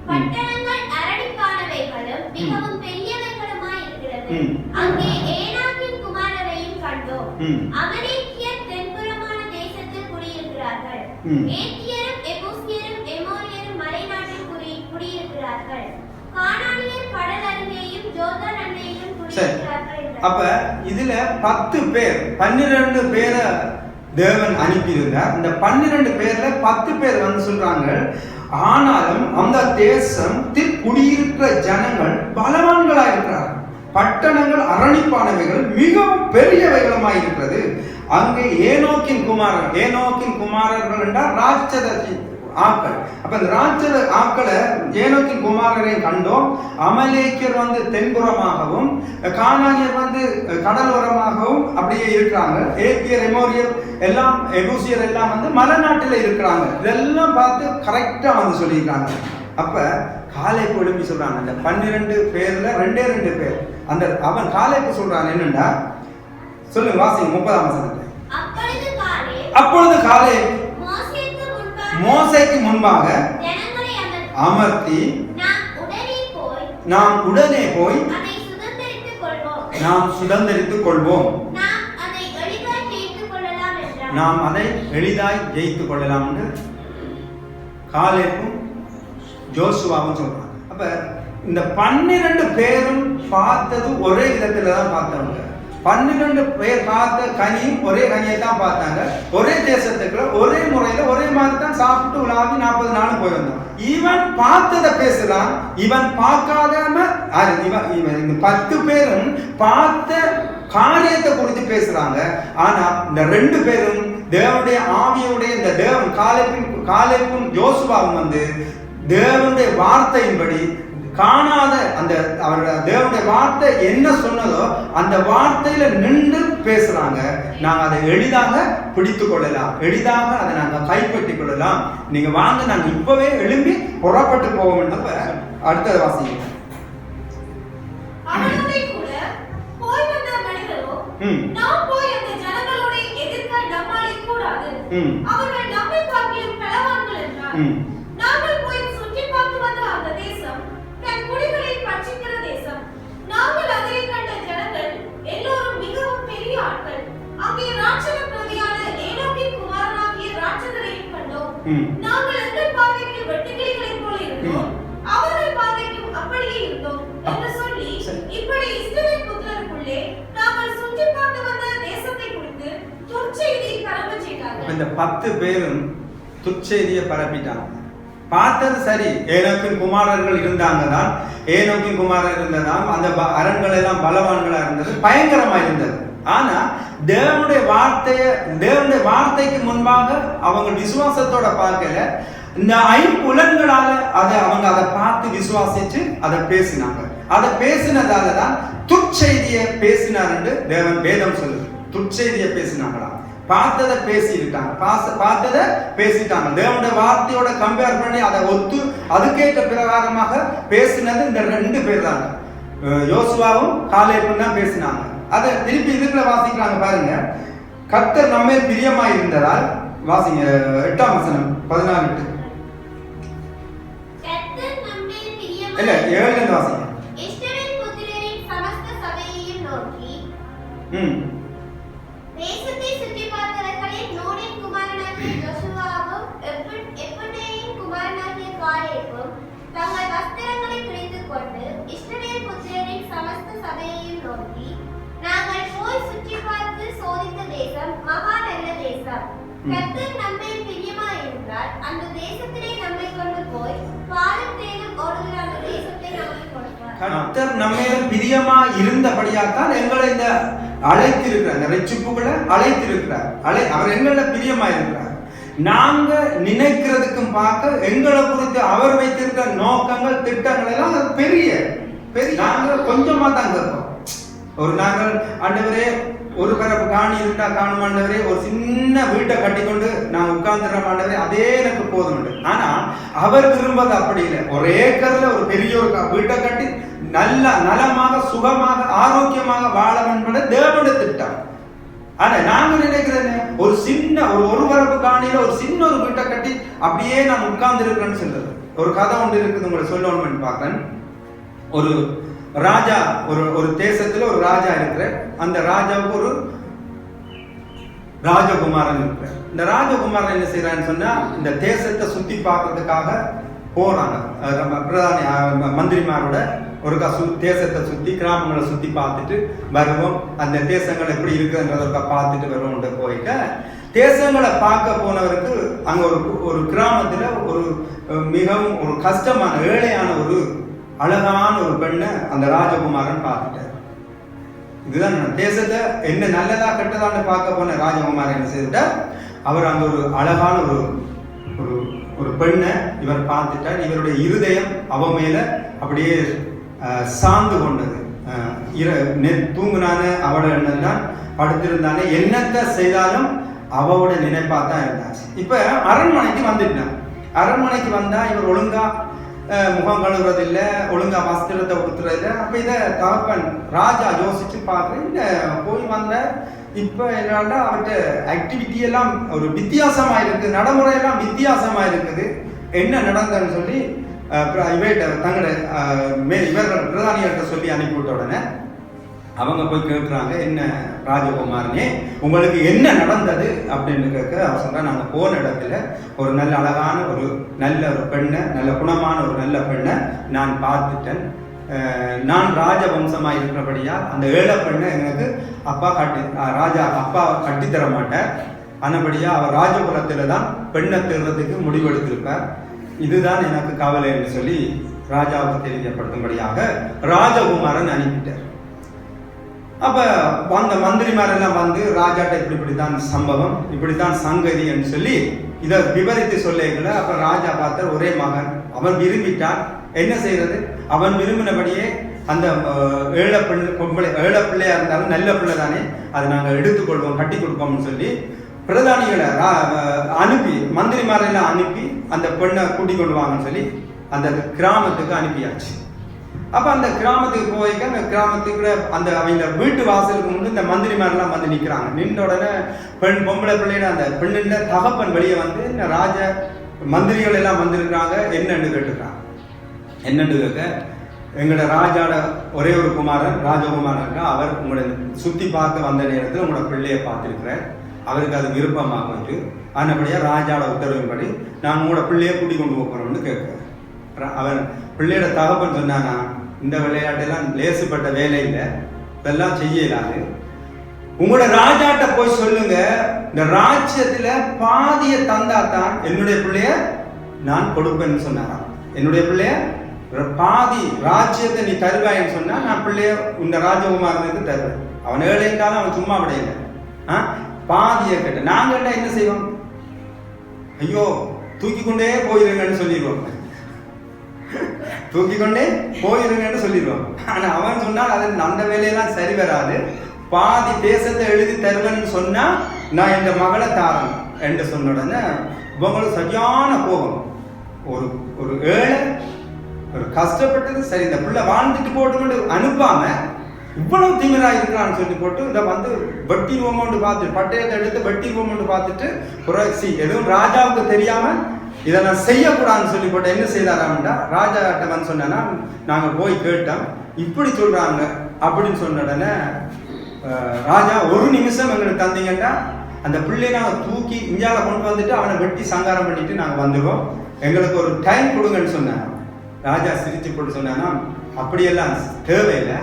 C: பட்டணங்கள் அரணிப்பானவைகளும் மிகவும் பெரியவைகளுமாய் இருக்கிறது. அங்கே ஏனாக்கின் குமாரரையும் கண்டோம். அமலேக்கியர் தென்புறமான தேசத்தில் குடியிருக்கிறார்கள். ஏத்தியரும் எபூசியரும் எமோரியரும் மலைநாட்டில் குடியிருக்கிறார்கள். கானானியர் கடல் அருகேயும் ஜோர்தான் அண்டையிலும் குடியிருக்கிறார்கள்.
A: அப்ப இதுல 10 பேர் 12 பேரை தேவன் அனுப்பியிருந்தார். இந்த 12 பேர்ல 10 பேர் வந்து சொல்றாங்க, ஆனாலும் அந்த தேசத்தில் குடியிருக்கிற ஜனங்கள் பலவான்களா இருக்கிறார்கள், பட்டணங்கள் அரணிப்பானவைகள் மிகவும் பெரியவைகளுமாய் இருக்கிறது. அங்கே ஏனோக்கின் குமாரர்கள் என்றால் ராட்சத ஆக்கள். அப்ப இந்த ராட்சத ஆக்களை ஏனோக்கின் குமாரரையும் கண்டோம். அமலேக்கியர் வந்து தென்புறமாகவும் கானானியர் வந்து கடலோரமாகவும் அப்படியே இருக்கிறாங்க. ஏத்தியர் எமோரியர் எல்லாம் எபூசியர் எல்லாம் வந்து மலைநாட்டில் இருக்கிறாங்க. இதெல்லாம் பார்த்து கரெக்டா வந்து சொல்லியிருக்காங்க. அப்ப காலேப்பு எழுப்பி சொல்றாங்க, அந்த 12 பேர்ல 2 பேர் அந்த அவன் காலேப்பு சொல்றான் என்னன்னா, சொல்லுங்க வாசிங்க 30ஆம் வசனத்தை. அப்பொழுது காலேப் மோசேக்கு முன்பாக அமர்த்தி, நாம் உடனே போய் நாம் சுதந்தரித்துக் கொள்வோம், நாம் அதை எளிதாய் ஜெயித்துக் கொள்ளலாம் என்று காலேப்பும் ஜோசுவாவும் சொல்றாங்க. அப்ப இந்த 12 பேரும் பார்த்தது ஒரே விதத்துல தான் பார்த்தவங்க. 12 பேர் பார்த்த கனியும் ஒரே கனியை தான் பார்த்தாங்க. ஒரே தேசத்துக்குள்ள ஒரே முறையில ஒரே மாதிரி தான் சாப்பிட்டு உலாவி 40 நாளும் போய் வந்தான். இவன் பார்த்ததை பேசுறான், இவன் பார்க்காதம இந்த 10 பேரும் பார்த்த காரியத்தை குறித்து பேசுறாங்க. ஆனா இந்த 2 பேரும் தேவனுடைய ஆவியுடைய இந்த தேவன் காலேப்பும் யோசுவாவும் வந்து தேவனுடைய வார்த்தையின்படி காணாத அந்த அவருடைய தேவனுடைய வார்த்தை என்ன சொன்னதோ அந்த வார்த்தையில நின்று பேசுறாங்க. நாங்க அதை எளிதாக பிடித்துக் கொள்ளலாம், எளிதாக அதை நாங்க கைப்பற்றிக் கொள்ளலாம். நீங்க வாங்க, நாங்க இப்பவே எழும்பி புறப்பட்டு போவோம் என்று அடுத்தது வாசிங்க.
B: அவர்கள் நம்மை பார்க்கிலும் பலவான்கள் என்றார். நாங்கள் போய் சுற்றி பார்த்து வந்த அந்த தேசம் தன் குடிகளை பட்சிக்கிறது நாங்கள் எங்கள் பார்வைக்கு வெட்டுக்கிளிகளைப் போல இருந்தோம், அவர்கள் பார்வைக்கும் அப்படியே இருந்தோம் என்று சொல்லி இப்படி இஸ்ரவேல் புத்திரருக்குள்ளே நாங்கள் சுற்றி பார்த்து வந்த தேசத்தை குறித்து துர்ச்செய்தியை பரப்ப செய்தார்கள்.
A: இந்த 10 பேரும் துர்ச்செய்தியை பரப்பிட்டாங்க. பார்த்தது சரி, ஏனோக்கின் குமாரர்கள் இருந்தாங்க தான், ஏனோக்கின் குமாரர் இருந்ததாம், அந்த அரண்கள் எல்லாம் பலவான்களா இருந்தது, பயங்கரமா இருந்தது. ஆனா தேவனுடைய வார்த்தைக்கு முன்பாக அவங்க விசுவாசத்தோட பார்க்கல, இந்த 5 புலன்களால அவங்க அதை பார்த்து விசுவாசிச்சு அதை பேசினாங்க. அதை பேசினதால தான் துர்ச்செய்தியை பேசினார் என்று தேவன் வேதம் சொல்லுது. துர்ச்செய்தியை பேசினாங்களாம், பார்த்ததை பேசிட்டாங்க. தேவனுடைய வார்த்தையோட கம்பேர் பண்ணி அதை ஒத்து அதுக்கேற்ற பிரகாரமாக பேசினது இந்த 2 பேர் தாங்க, யோசுவாவும் காலேபும் தான் பேசினாங்க. அதை திருப்பி இதுக்குள்ள வாசிக்கிறாங்க பாருங்க. கர்த்தர் நம்மே பிரியமா இருந்ததால், வாசிங்க 8ஆம் வசனம் 14. இல்ல 7 வாசிங்க.
C: இஸ்ரவேல் புத்திரரின் சமஸ்த சபையையும் நோக்கி, தேசத்தை சுற்றி பார்த்தவர்களில் நூனின் குமாரனாகிய யோசுவாவும் எப்புன்னேயின் குமாரனாகிய காலேபும் தங்கள் வஸ்திரங்களை கிழித்துக் கொண்டு இஸ்ரவேல் புத்திரரின் சமஸ்த சபையையும் நோக்கி, நாங்கள் போய் சுற்றி பார்த்து சோதித்த தேசம் மகா நல்ல தேசம். கர்த்தர் நம்மை பிரியமாயிருந்தால் அந்த தேசத்திலே நம்மை கொண்டு போய் பாலும் தேனும் ஓடுகிற அந்த தேசத்தை நமக்கு கொடுப்பார்.
A: கர்த்தர் நம்மை பிரியமா இருந்தபடியாத்தான் எங்களை இந்த அழைத்திருக்கிறார், இந்த ரட்சிப்புகளை அழைத்திருக்கிறார். அவர் எங்களை பிரியமா இருக்கிறார். நாங்க நினைக்கிறதுக்கும் பார்க்க எங்களை குறித்து அவர் வைத்திருக்கிற நோக்கங்கள் திட்டங்கள் எல்லாம் பெரிய நாங்க கொஞ்சமா தான் கேட்போம். நாங்கள் ஆண்டவரே ஒரு பரப்பு காணி இருந்தா காணும் ஆண்டவரே, ஒரு சின்ன வீட்டை கட்டி கொண்டு நான் உட்கார்ந்துடுற ஆண்டவரே, அதே எனக்கு போதும். ஆனா அவர் விரும்பது அப்படி இல்லை. ஒரு ஏக்கர்ல ஒரு பெரிய ஒரு வீட்டை கட்டி நல்ல நலமாக சுகமாக ஆரோக்கியமாக வாழ என்பது தேவனுடைய திட்டம். ஆனா நாங்க நினைக்கிறது ஒரு சின்ன ஒரு பரப்பு காணியில ஒரு சின்ன ஒரு வீட்டை கட்டி அப்படியே நான் உட்கார்ந்து இருக்கிறேன்னு சொல்றது. ஒரு கதை ஒன்று இருக்குது, உங்களை சொல்லணும்னு பார்க்கிறேன். ஒரு ராஜா, ஒரு தேசத்துல ஒரு ராஜா இருக்கிற, அந்த ராஜாவுக்கு ஒரு ராஜகுமாரன் இருக்கிறார். இந்த ராஜகுமாரன் என்ன செய்யறான்னு சொன்னா, இந்த தேசத்தை சுத்தி பார்க்கறதுக்காக போறாங்க. பிரதானி மந்திரிமாரோட ஒரு தேசத்தை சுத்தி கிராமங்களை சுத்தி பார்த்துட்டு வருவோம், அந்த தேசங்கள் எப்படி இருக்குன்றத பார்த்துட்டு வருவோம். போயிட்டு தேசங்களை பார்க்க போனவருக்கு அங்க ஒரு கிராமத்துல ஒரு மிகவும் ஒரு கஷ்டமான ஏழையான ஒரு அழகான ஒரு பெண்ணை அந்த ராஜகுமாரன் பார்த்துட்டார். இதுதான் தேசத்தை என்ன நல்லதா கெட்டதான்னு பார்க்க போன ராஜகுமாரன் என்ன செய்துட்டார், அவர் அந்த ஒரு அழகான ஒரு பெண்ணை இவர் பார்த்துட்டார். இவருடைய இருதயம் அவ மேல அப்படியே சார்ந்து கொண்டது. தூங்குனான அவட எண்ணம் தான், படுத்திருந்தானே என்னத்தை செய்தாலும் அவவோட நினைப்பாத்தான் இருந்தாச்சு. இப்ப அரண்மனைக்கு வந்துட்டான். அரண்மனைக்கு வந்தா இவர் ஒழுங்கா முகம் கழுவுறது இல்லை, ஒழுங்கா வஸ்திரத்தை உடுத்துறது இல்லை. அப்ப இதை தகப்பன் ராஜா யோசிச்சு பார்க்குறேன், இந்த போய் வந்த இப்ப என்னடா அவர்கிட்ட ஆக்டிவிட்டி எல்லாம் ஒரு வித்தியாசமா இருக்குது, நடைமுறையெல்லாம் வித்தியாசமா இருக்குது, என்ன நடந்ததுன்னு சொல்லி தங்களுடைய இவர்கள் பிரதானிகள்கிட்ட சொல்லி அனுப்பிவிட்ட உடனே அவங்க போய் கேட்குறாங்க, என்ன ராஜகுமாரனே உங்களுக்கு என்ன நடந்தது அப்படின்னு கேட்க அவர் சொல்ற, நாங்கள் போன இடத்துல ஒரு நல்ல அழகான ஒரு நல்ல ஒரு பெண்ணை, நல்ல குணமான ஒரு நல்ல பெண்ணை நான் பார்த்துட்டேன். நான் ராஜவம்சமாக இருக்கிறபடியா அந்த ஏழை பெண்ணை எனக்கு ராஜா அப்பா கட்டித்தர மாட்டார். ஆனபடியா அவர் ராஜகுலத்துல தான் பெண்ணை தேடுறதுக்கு முடிவெடுத்திருப்பார். இதுதான் எனக்கு கவலைன்னு சொல்லி ராஜாவுக்கு தெரியப்படுத்தும்படியாக ராஜகுமாரன் அனுப்பிட்டார். அப்ப அந்த மந்திரிமாரெல்லாம் வந்து ராஜாட்ட இப்படித்தான் சம்பவம், இப்படித்தான் சங்கதி என்று சொல்லி இதை விவரித்து சொல்லிக்கல. அப்ப ராஜா பார்த்தார், ஒரே மகன், அவன் விரும்பிட்டான், என்ன செய்யறது, அவன் விரும்பினபடியே அந்த ஏழை பிள்ளையா இருந்தாலும் நல்ல பிள்ளை தானே, அதை நாங்கள் எடுத்துக்கொள்வோம், கட்டி கொடுப்போம்னு சொல்லி பிரதானிகளை அனுப்பி மந்திரிமாரெல்லாம் அனுப்பி அந்த பெண்ணை கூட்டிக் கொண்டு வாங்கன்னு சொல்லி அந்த கிராமத்துக்கு அனுப்பியாச்சு. அப்ப அந்த கிராமத்துக்கு போய்க்க அந்த கிராமத்துக்கு அந்த அவங்க வீட்டு வாசலுக்கு முன்பு இந்த மந்திரிமாரெல்லாம் வந்து நிற்கிறாங்க. நின்ற உடனே பொம்பளை பிள்ளைட அந்த பெண்ணின் தகப்பன் வெளியே வந்து இந்த ராஜ மந்திரிகள் எல்லாம் வந்திருக்கிறாங்க, என்னன்னு கேட்டுக்கிறாங்க. என்னன்னு கேட்க, எங்களோட ராஜாவோட ஒரே ஒரு குமாரன் ராஜகுமாரன் இருக்கா, அவர் உங்களை சுத்தி பார்க்க வந்த நேரத்தில் உங்களோட பிள்ளைய பார்த்துருக்கிறார், அவருக்கு அது விருப்பமாக வந்து ஆனபடியா ராஜாவோட உத்தரவின்படி நான் உங்களோட பிள்ளைய கூட்டி கொண்டு போகிறோம்னு கேட்கிறேன். அவன் பிள்ளையோட தகப்பன் சொன்னானா, இந்த விளையாட்டெல்லாம் லேசுப்பட்ட வேலை இல்லை, இதெல்லாம் செய்யலாது. உங்களோட ராஜாட்ட போய் சொல்லுங்க, இந்த ராஜ்யத்துல பாதிய தந்தாத்தான் என்னுடைய பிள்ளைய நான் கொடுப்பேன்னு சொன்னாராம். என்னுடைய பிள்ளைய பாதி ராஜ்யத்தை நீ தருவாயின்னு சொன்னா நான் பிள்ளைய இந்த ராஜகுமாரனுக்கு தருவேன். அவன் ஏழைந்தாலும் அவன் சும்மா விடையில பாதிய கேட்ட. நாங்க என்ன செய்வோம்? ஐயோ தூக்கி கொண்டே போயிருங்கன்னு சொல்லிடுவோம், தூக்கி கொண்டே போயிருங்கன்னு சொல்லிடுவோம். ஆனா அவன் சொன்னால் அது அந்த வேலையெல்லாம் சரி வராது. பாதி தேசத்தை எழுதி தருவேன்னு சொன்னா நான் இந்த மகளை தாரன் என்று சொன்ன உடனே இவங்களுக்கு சரியான கோபம். ஒரு ஒரு ஏழை ஒரு கஷ்டப்பட்டது சரி, இந்த பிள்ளை வாழ்ந்துட்டு போட்டு அனுப்பாம இவ்வளவு திமிரா இருக்கிறான்னு சொல்லி போட்டு இதை வந்து வட்டி ஓமோண்டு பார்த்துட்டு பட்டயத்தை எடுத்து வட்டி ஓமோண்டு பார்த்துட்டு புரட்சி எதுவும் ராஜாவுக்கு தெரியாம இதை நான் செய்யக்கூடாதுன்னு சொல்லி போட்டு என்ன செய்தாராம்டா, ராஜாட்ட வந்து சொன்னா நாங்க போய் கேட்டோம், இப்படி சொல்றாங்க அப்படின்னு சொன்ன உடனே ராஜா ஒரு நிமிஷம் எங்களுக்கு தந்தீங்கன்னா அந்த பிள்ளைய நாங்கள் தூக்கி இந்தியாவில கொண்டு வந்துட்டு அவனை வெட்டி சங்காரம் பண்ணிட்டு நாங்கள் வந்துடுவோம், எங்களுக்கு ஒரு டைம் கொடுங்கன்னு சொன்னான். ராஜா சிரிச்சு போட்டு சொன்னானா, அப்படியெல்லாம் தேவையில்லை,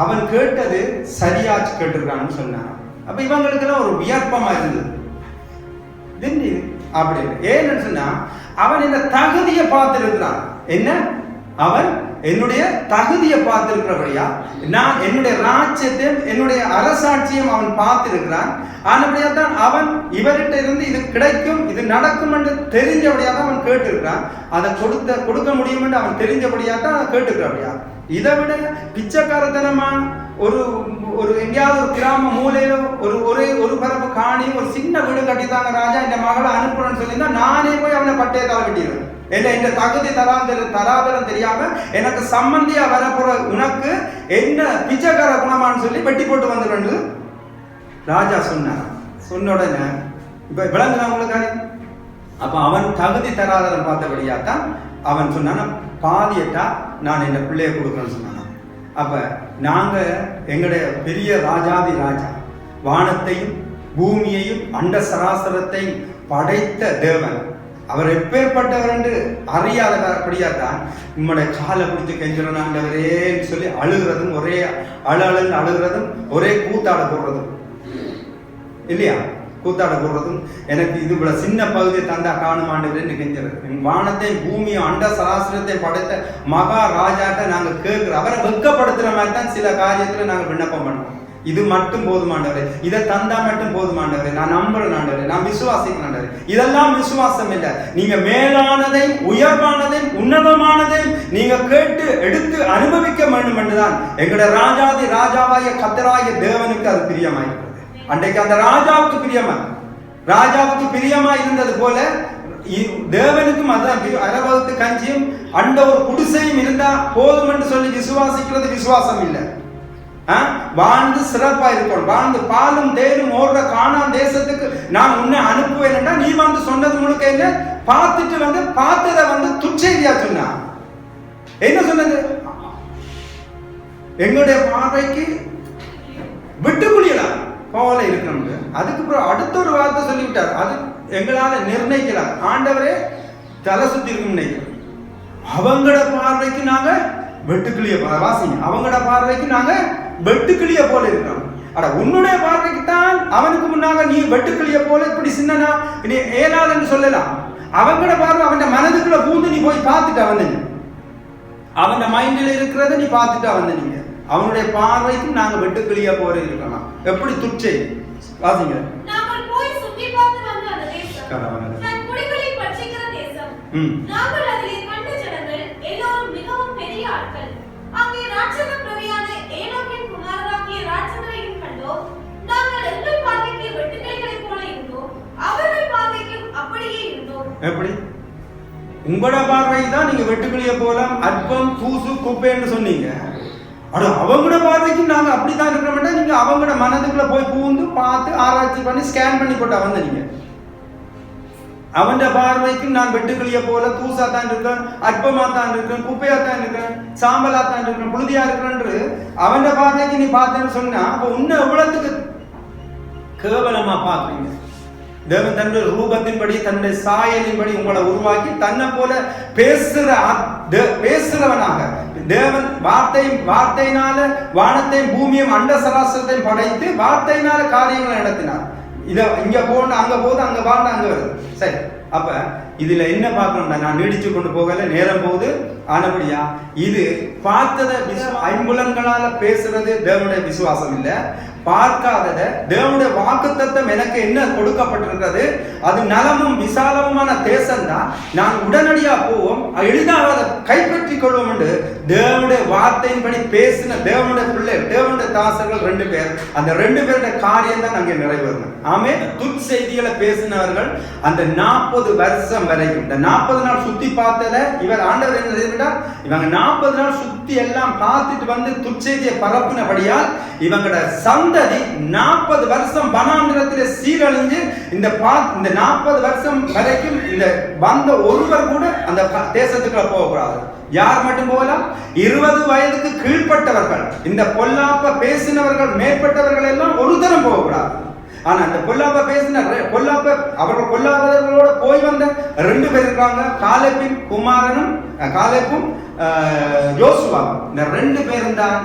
A: அவன் கேட்டது சரியாச்சு கேட்டிருக்கான்னு சொன்னான். அப்ப இவங்களுக்கெல்லாம் ஒரு வியர்ப்பமா இருந்தது. அப்படி ஏன்னு சொன்னா அவன் இந்த தகுதியை பார்த்திருக்கிறான். என்ன? அவன் என்னுடைய தகுதியை பார்த்திருக்கிறபடியா நான் என்னுடைய ராஜ்யத்தையும் என்னுடைய அரசாட்சியும் அவன் பார்த்திருக்கிறான். ஆனபடியா தான் அவன் இவர்கிட்ட இருந்து இது கிடைக்கும் இது நடக்கும் என்று தெரிஞ்சபடியா தான் அவன் கேட்டிருக்கிறான். அதை கொடுக்க முடியும் என்று அவன் தெரிஞ்சபடியா தான் கேட்டுக்கிறபடியா. இதை விட பிச்சைக்காரத்தனமா ஒரு ஒரு எங்கேயாவது ஒரு கிராம மூலையில ஒரு பரப்பு காணி ஒரு சின்ன வீடு கட்டித்தாங்க ராஜா இந்த மகளை அனுப்புறேன்னு சொல்லியிருந்தா நானே போய் அவனை பட்டயத்தால் கட்டிடுவேன். இந்த தகுதி தராதரம் தெரியாம எனக்கு சம்பந்தியா வரப்போற உனக்கு என்ன பிச்சைக்கார குணமான்னு சொல்லி வெட்டி போட்டு வந்துடுன்னு ராஜா சொன்னார். சொன்ன உடனே இப்ப விளங்குனா உங்களுக்கு. அப்ப அவன் தகுதி தராதரம் பார்த்தபடியாத்தான் அவன் சொன்னான பாதியட்டா நான் என்ன பிள்ளைய கொடுக்கணும்னு சொன்னான். அப்ப நாங்க எங்களுடைய பெரிய ராஜாதி ராஜா வானத்தையும் பூமியையும் அண்ட சராசரத்தையும் படைத்த தேவன் அவர் எப்பேற்பட்டவர் என்று அறியாதபடியாத்தான் உங்களுடைய காலை பிடிச்சி கெஞ்சிடனாண்டவரேன்னு சொல்லி அழுகிறதும் ஒரே அழுகிறதும் ஒரே கூத்தாட போடுறதும் இல்லையா? கூத்தாட போடுறதும் எனக்கு இது இவ்வளவு சின்ன பகுதியை தந்தா காணுமாண்டவரேன்னு கெஞ்சிறது. வானத்தையும் பூமியும் அண்ட சராசரத்தை படைத்த மகா ராஜாட்ட நாங்க கேட்கிறோம். அவரை வெட்கப்படுத்துற மாதிரி தான் சில காரியத்துல நாங்க விண்ணப்பம் பண்ணுவோம். இது மட்டும் போதுமாண்டவரே, இதை தந்தா மட்டும் போதுமாண்டவரே, நான் நம்புறேன் ஆண்டவரே, நான் விசுவாசிக்கிறேன் ஆண்டவரே. இதெல்லாம் விசுவாசம் இல்லை. நீங்க மேலானதையும் உயர்வானதையும் உன்னதமானதையும் நீங்க கேட்டு எடுத்து அனுபவிக்க வேண்டும் என்றுதான் எங்களுடைய ராஜாதி ராஜாவாய கர்த்தராகிய தேவனுக்கு அது பிரியமாயிருக்கிறது. அன்றைக்கு அந்த ராஜாவுக்கு பிரியமா இருந்தது போல தேவனுக்கும் அதுதான். அரவத்து கஞ்சியும் அண்ட ஒரு குடிசையும் இருந்தா போதும் என்று சொல்லி விசுவாசிக்கிறது விசுவாசம் இல்லை. வாழ்ந்து சிறப்பா இருக்கணும். வாழ்ந்து பாலும் தேனும் ஓடுற கானான் தேசத்துக்கு நான் உன்னை அனுப்புவேன்டா நீ வந்து சொன்னது முழுக்க என்ன பார்த்துட்டு வந்து பார்த்ததை வந்து துச்செய்தியா சொன்னா என்ன சொன்னது? எங்களுடைய பார்வைக்கு விட்டுக்குழியலாம் போல இருக்கணும். அதுக்கப்புறம் அடுத்த ஒரு வார்த்தை சொல்லிவிட்டார். அது எங்களால நிர்ணயிக்கலாம். ஆண்டவரே தலை சுத்தி இருக்கும் நினைக்கிறோம். அவங்களோட பார்வைக்கு நாங்க வெட்டுக்கிளிய வாசிங்க. அவங்களோட பார்வைக்கு நாங்க வெட்டுக்கிளிய போல இருக்கிறோம். அட உன்னுடைய பார்வைக்கு தான் அவனுக்கு முன்னாக நீ வெட்டுக்கிளிய போல இப்படி சின்னனா நீ ஏலாதுன்னு சொல்லலாம். அவங்களோட பார்வை அவன் மனதுக்குள்ள பூந்து நீ போய் பார்த்துட்டா வந்தீங்க. அவன் மைண்டில் இருக்கிறத நீ பார்த்துட்டா வந்தீங்க. அவனுடைய பார்வைக்கும் நாங்க வெட்டுக்கிளிய போல இருக்கலாம். எப்படி துச்சை வாசிங்க.
B: நாங்கள் போய் சுற்றி பார்த்து வந்த அந்த தேசம் தன் குடிகளை பட்சிக்கிற தேசம். நாங்கள் அதிலே கண்ட ஜனங்கள் எல்லோரும் மிகவும் பெரிய ஆட்கள். அங்கே ராட்சத பிரவியான ஏனோக்கின் குமாரராகிய ராட்சதரையும் கண்டோம். நாங்கள் எங்கள் பார்வைக்கு வெட்டுக்கிளிகளைப் போல இருந்தோம், அவர்கள் பார்வைக்கும் அப்படியே இருந்தோம்.
A: எப்படி? உங்களோட பார்வை தான் நீங்க வெட்டுக்கிளிய போல அற்பம் தூசு குப்பைன்னு சொன்னீங்க. அட அவங்களோட பார்வைக்கும் நாங்க அப்படித்தான் இருக்கிறோம்னா நீங்க அவங்களோட மனதுக்குள்ள போய் பூந்து பார்த்து ஆராய்ச்சி பண்ணி ஸ்கேன் பண்ணி போட்டா வந்த நீங்க. அவன் பார்வைக்கும் நான் வெட்டுக்கிளிய போல தூசா தான் இருக்கிறேன், அற்பமா தான் இருக்கிறேன், குப்பையா தான் இருக்கிறேன், சாம்பலா தான் இருக்கிறேன், புழுதியா இருக்கிறேன் அவன் பார்வைக்கு நீ பார்த்தேன்னு சொன்னா அப்ப உன்னை எவ்வளவுக்கு கேவலமா பார்க்குறீங்க. தேவன் தன்னுடைய ரூபத்தின்படி தன்னுடைய சாயலின்படி உங்களை உருவாக்கி தன்னை போல பேசுறவனாக தேவன் வார்த்தையினால வானத்தையும் பூமியும் அண்ட சராசரத்தையும் படைத்து வார்த்தையினால காரியங்களை நடத்தினார். இங்க போன அங்க போகுது, அங்க வாண்ட அங்க வருது. சரி, அப்ப இதுல என்ன பார்க்கணும்னா, நான் நீடிச்சு கொண்டு போகல, நேரம் போகுது. ஆனபடியா இது பார்த்ததை ஐம்புலன்களால பேசுறது தேவனுடைய விசுவாசம் இல்ல. பார்க்காதத தேவனுடைய வாக்குத்தத்தம் எனக்கு என்ன கொடுக்கப்பட்டிருக்கிறது, அது நலமும் விசாலமுமான தேசம் தான், நான் உடனடியா போவோம், எளிதாக அதை கைப்பற்றிக் கொள்வோம் என்று தேவனுடைய வார்த்தையின்படி பேசின தேவனுடைய பிள்ளைகள், தேவனுடைய தாசர்கள் 2 பேர். அந்த 2 பேருடைய காரியம் தான் அங்கே நிறைவேறணும். ஆமே, துட் செய்திகளை பேசினவர்கள் அந்த 40 வருஷம் வரைக்கும், இந்த 40 நாள் சுத்தி பார்த்தத இவர் ஆண்டவர் என்ன செய்தார், இவங்க 40 நாள் சுத்தி எல்லாம் பார்த்துட்டு வந்து துட்செய்தியை பரப்பினபடியால் இவங்களோட சந்ததி 40 வருஷம் வனாந்திரத்திலே சீரழிஞ்சு இந்த 40 வருஷம் வரைக்கும் இந்த வந்த ஒருவர் கூட அந்த தேசத்துக்குள்ள போகக்கூடாது. யார் மட்டும் போகலாம்? 20 வயதுக்கு கீழ்பட்டவர்கள், இந்த பொல்லாப்ப பேசினவர்கள் மேற்பட்டவர்கள் எல்லாம் ஒரு தரம் போகக்கூடாது. ஆனா அந்த பொல்லாப்ப பேசின அவர்கள் பொல்லாதவர்களோட போய் வந்த 2 பேர் இருக்காங்க, காலேப்பும் யோசுவாவும். இந்த 2 பேரும் தான்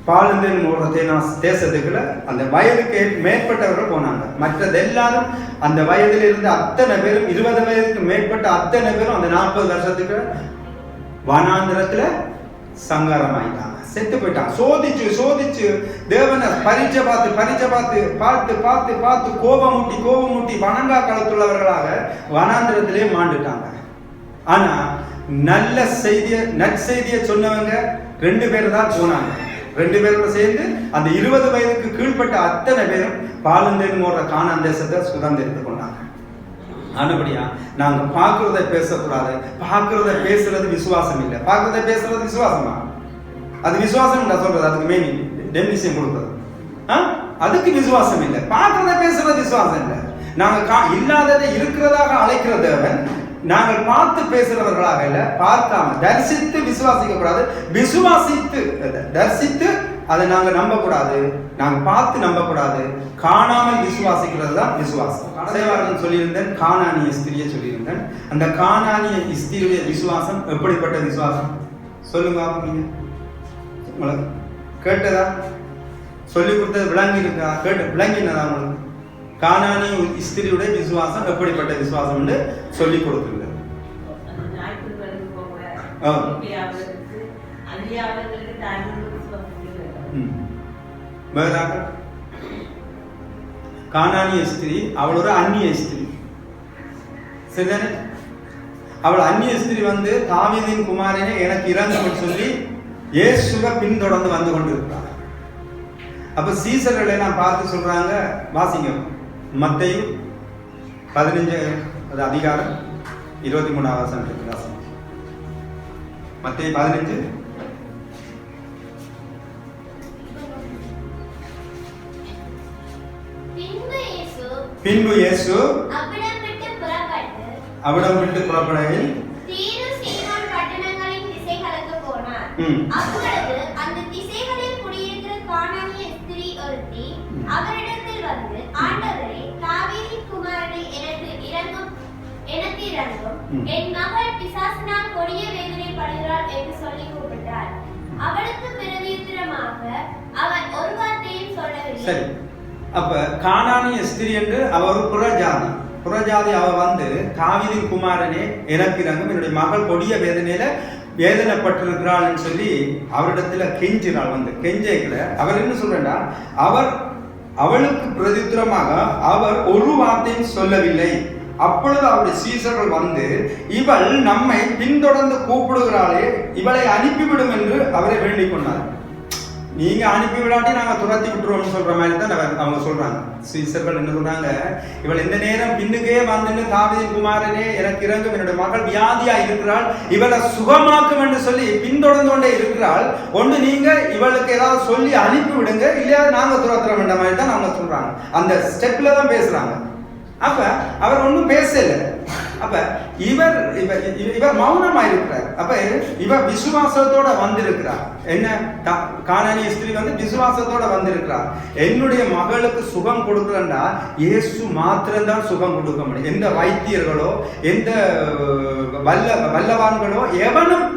A: பாலந்தேன் தேசத்துக்குள்ள அந்த வயதுக்கு மேற்பட்டவர்கள் போனாங்க. மற்றது எல்லாரும் அந்த வயதில் இருந்து அத்தனை பேரும் 20 வயதுக்கு மேற்பட்ட அத்தனை பேரும் அந்த 40 வருஷத்துக்கு வனாந்திரத்துல சங்காரமாயிட்டாங்க, செத்து போயிட்டாங்க. சோதிச்சு தேவனை பரிச்சை பார்த்து கோபமூட்டி வணங்கா களத்துள்ளவர்களாக வனாந்திரத்திலே மாண்டுட்டாங்க. ஆனா நற்செய்தியை சொன்னவங்க 2 பேர் தான் போனாங்க. 2 பேரோட சேர்ந்து அந்த 20 வயதுக்கு கீழ்பட்ட அத்தனை பேரும் பாலந்தேன் போன்ற கானான் தேசத்தை சுதந்திரித்துக் கொண்டாங்க. ஆனபடியா நாங்க பார்க்கிறத பேசக்கூடாது. பார்க்கிறத பேசுறது விசுவாசம் இல்லை. பார்க்கிறத பேசுறது விசுவாசமா? அது விசுவாசம் நான் சொல்றது, அதுக்கு மெயின் டெபினிஷன் கொடுக்குறது. அதுக்கு விசுவாசம் இல்லை. பார்க்கிறத பேசுறது விசுவாசம் இல்லை. நாங்க இல்லாததை இருக்கிறதாக அழைக்கிற தேவன், நாங்கள் பார்த்து பேசுறவர்களாக இல்ல, பார்க்காம தரிசித்து விசுவாசிக்க கூடாது. விசுவாசித்து தரிசித்து அதை நாங்க நம்ப கூடாது, நாங்க பார்த்து நம்ப கூடாது. காணாமல் விசுவாசிக்கிறது தான் விசுவாசம். அசைவார்கள் சொல்லியிருந்தேன், கானானிய ஸ்திரியை சொல்லியிருந்தேன். அந்த கானானிய ஸ்திரியுடைய விசுவாசம் எப்படிப்பட்ட விசுவாசம் சொல்லுங்க. நீங்க உங்களுக்கு கேட்டதா? சொல்லி கொடுத்தது விளங்கி இருக்கா? விளங்கினதா உங்களுக்கு? கானானிய ஸ்திரியுடைய விசுவாசம் எப்படிப்பட்ட விசுவாசம் என்று சொல்லி கொடுத்துருங்க. கானானிய ஸ்திரீ அவள் ஒரு அந்நிய ஸ்திரீ, சரிதானே? அவள் அந்நிய ஸ்திரீ வந்து தாவீதின் குமாரனே எனக்கு இறங்கும் சொல்லி இயேசுவை பின்தொடர்ந்து வந்து கொண்டிருக்கிறார். அப்ப சீசர்களை நான் பார்த்து சொல்றாங்க, வாசிங்க மத்தேயு 15 அதிகாரம் 23ஆம் வசனம். மத்தேயு 15. பின்பு இயேசு அவிடம் விட்டு புறப்படுகையில் தீரு சீதோன் பட்டணங்களின் திசைகளுக்கு போனார். அப்பொழுது அந்த திசைகளில் குடியிருக்கிற கானானிய ஸ்திரீ ஒருத்தி அவரிடத்தில் வந்து, ஆண்டவரே, தாவீதின் குமாரனே, எனக்கு இறங்கும், என் மகள் பிசாசினால் கொடிய வேதனைப்படுகிறாள் என்று சொல்லி கூப்பிட்டார். அவளுக்கு பிரதியுத்தரமாக அவர் ஒரு வார்த்தையும் சொல்லவில்லை. சரி, அப்ப கானானிய ஸ்திரீ என்று அவர் புறஜாதி அவ வந்து, தாவீதின் குமாரனே எனக்கு இறங்கும், என்னுடைய மகள் கொடிய வேதனைப்பட்டிருக்கிறாள் சொல்லி அவரிடத்துல கெஞ்சினாள். வந்து கெஞ்சைக்குல அவர் என்ன சொல்றா, அவளுக்கு பிரதித்திரமாக அவர் ஒரு வார்த்தையும் சொல்லவில்லை. அப்பொழுது அவருடைய சீசர்கள் வந்து, இவள் நம்மை பின்தொடர்ந்து கூப்பிடுகிறாளே, இவளை அனுப்பிவிடும் என்று அவரை வேண்டிக் கொண்டார். நீங்க அனுப்பி விடாட்டி நாங்க துரத்தி விட்டுருவோம்னு சொல்ற மாதிரி தான் அவங்க சொல்றாங்க. சீசர்கள் என்ன சொல்றாங்க, இவள் இந்த நேரம் பின்னுக்கே வந்து, தாவீதின் குமாரனே எனக்கு இறங்கும், என்னுடைய மகள் வியாதியா இருக்கிறாள், இவளை சுகமாக்கும் என்று சொல்லி பின்தொடர்ந்து கொண்டே இருக்கிறாள். ஒன்று நீங்க இவளுக்கு ஏதாவது சொல்லி அனுப்பி விடுங்க, இல்லையா நாங்க துரத்துற வேண்ட மாதிரி தான் அவங்க சொல்றாங்க. அந்த ஸ்டெப்ல தான் பேசுறாங்க. அப்ப அவர் ஒன்றும் பேசல. அப்ப இவர் இவர் மௌனமா இருக்கிறார். அப்ப இவர் விசுவாசத்தோட வந்திருக்கிறார். என்ன கானானிய ஸ்திரீ விசுவாசத்தோட வந்திருக்கிறார். என்னுடைய மகளுக்கு சுகம் கொடுக்கிறா இயேசு மாத்திரம்தான் சுகம் கொடுக்க முடியும். எந்த வைத்தியர்களோ எந்த வல்லவான்களோ எவனும்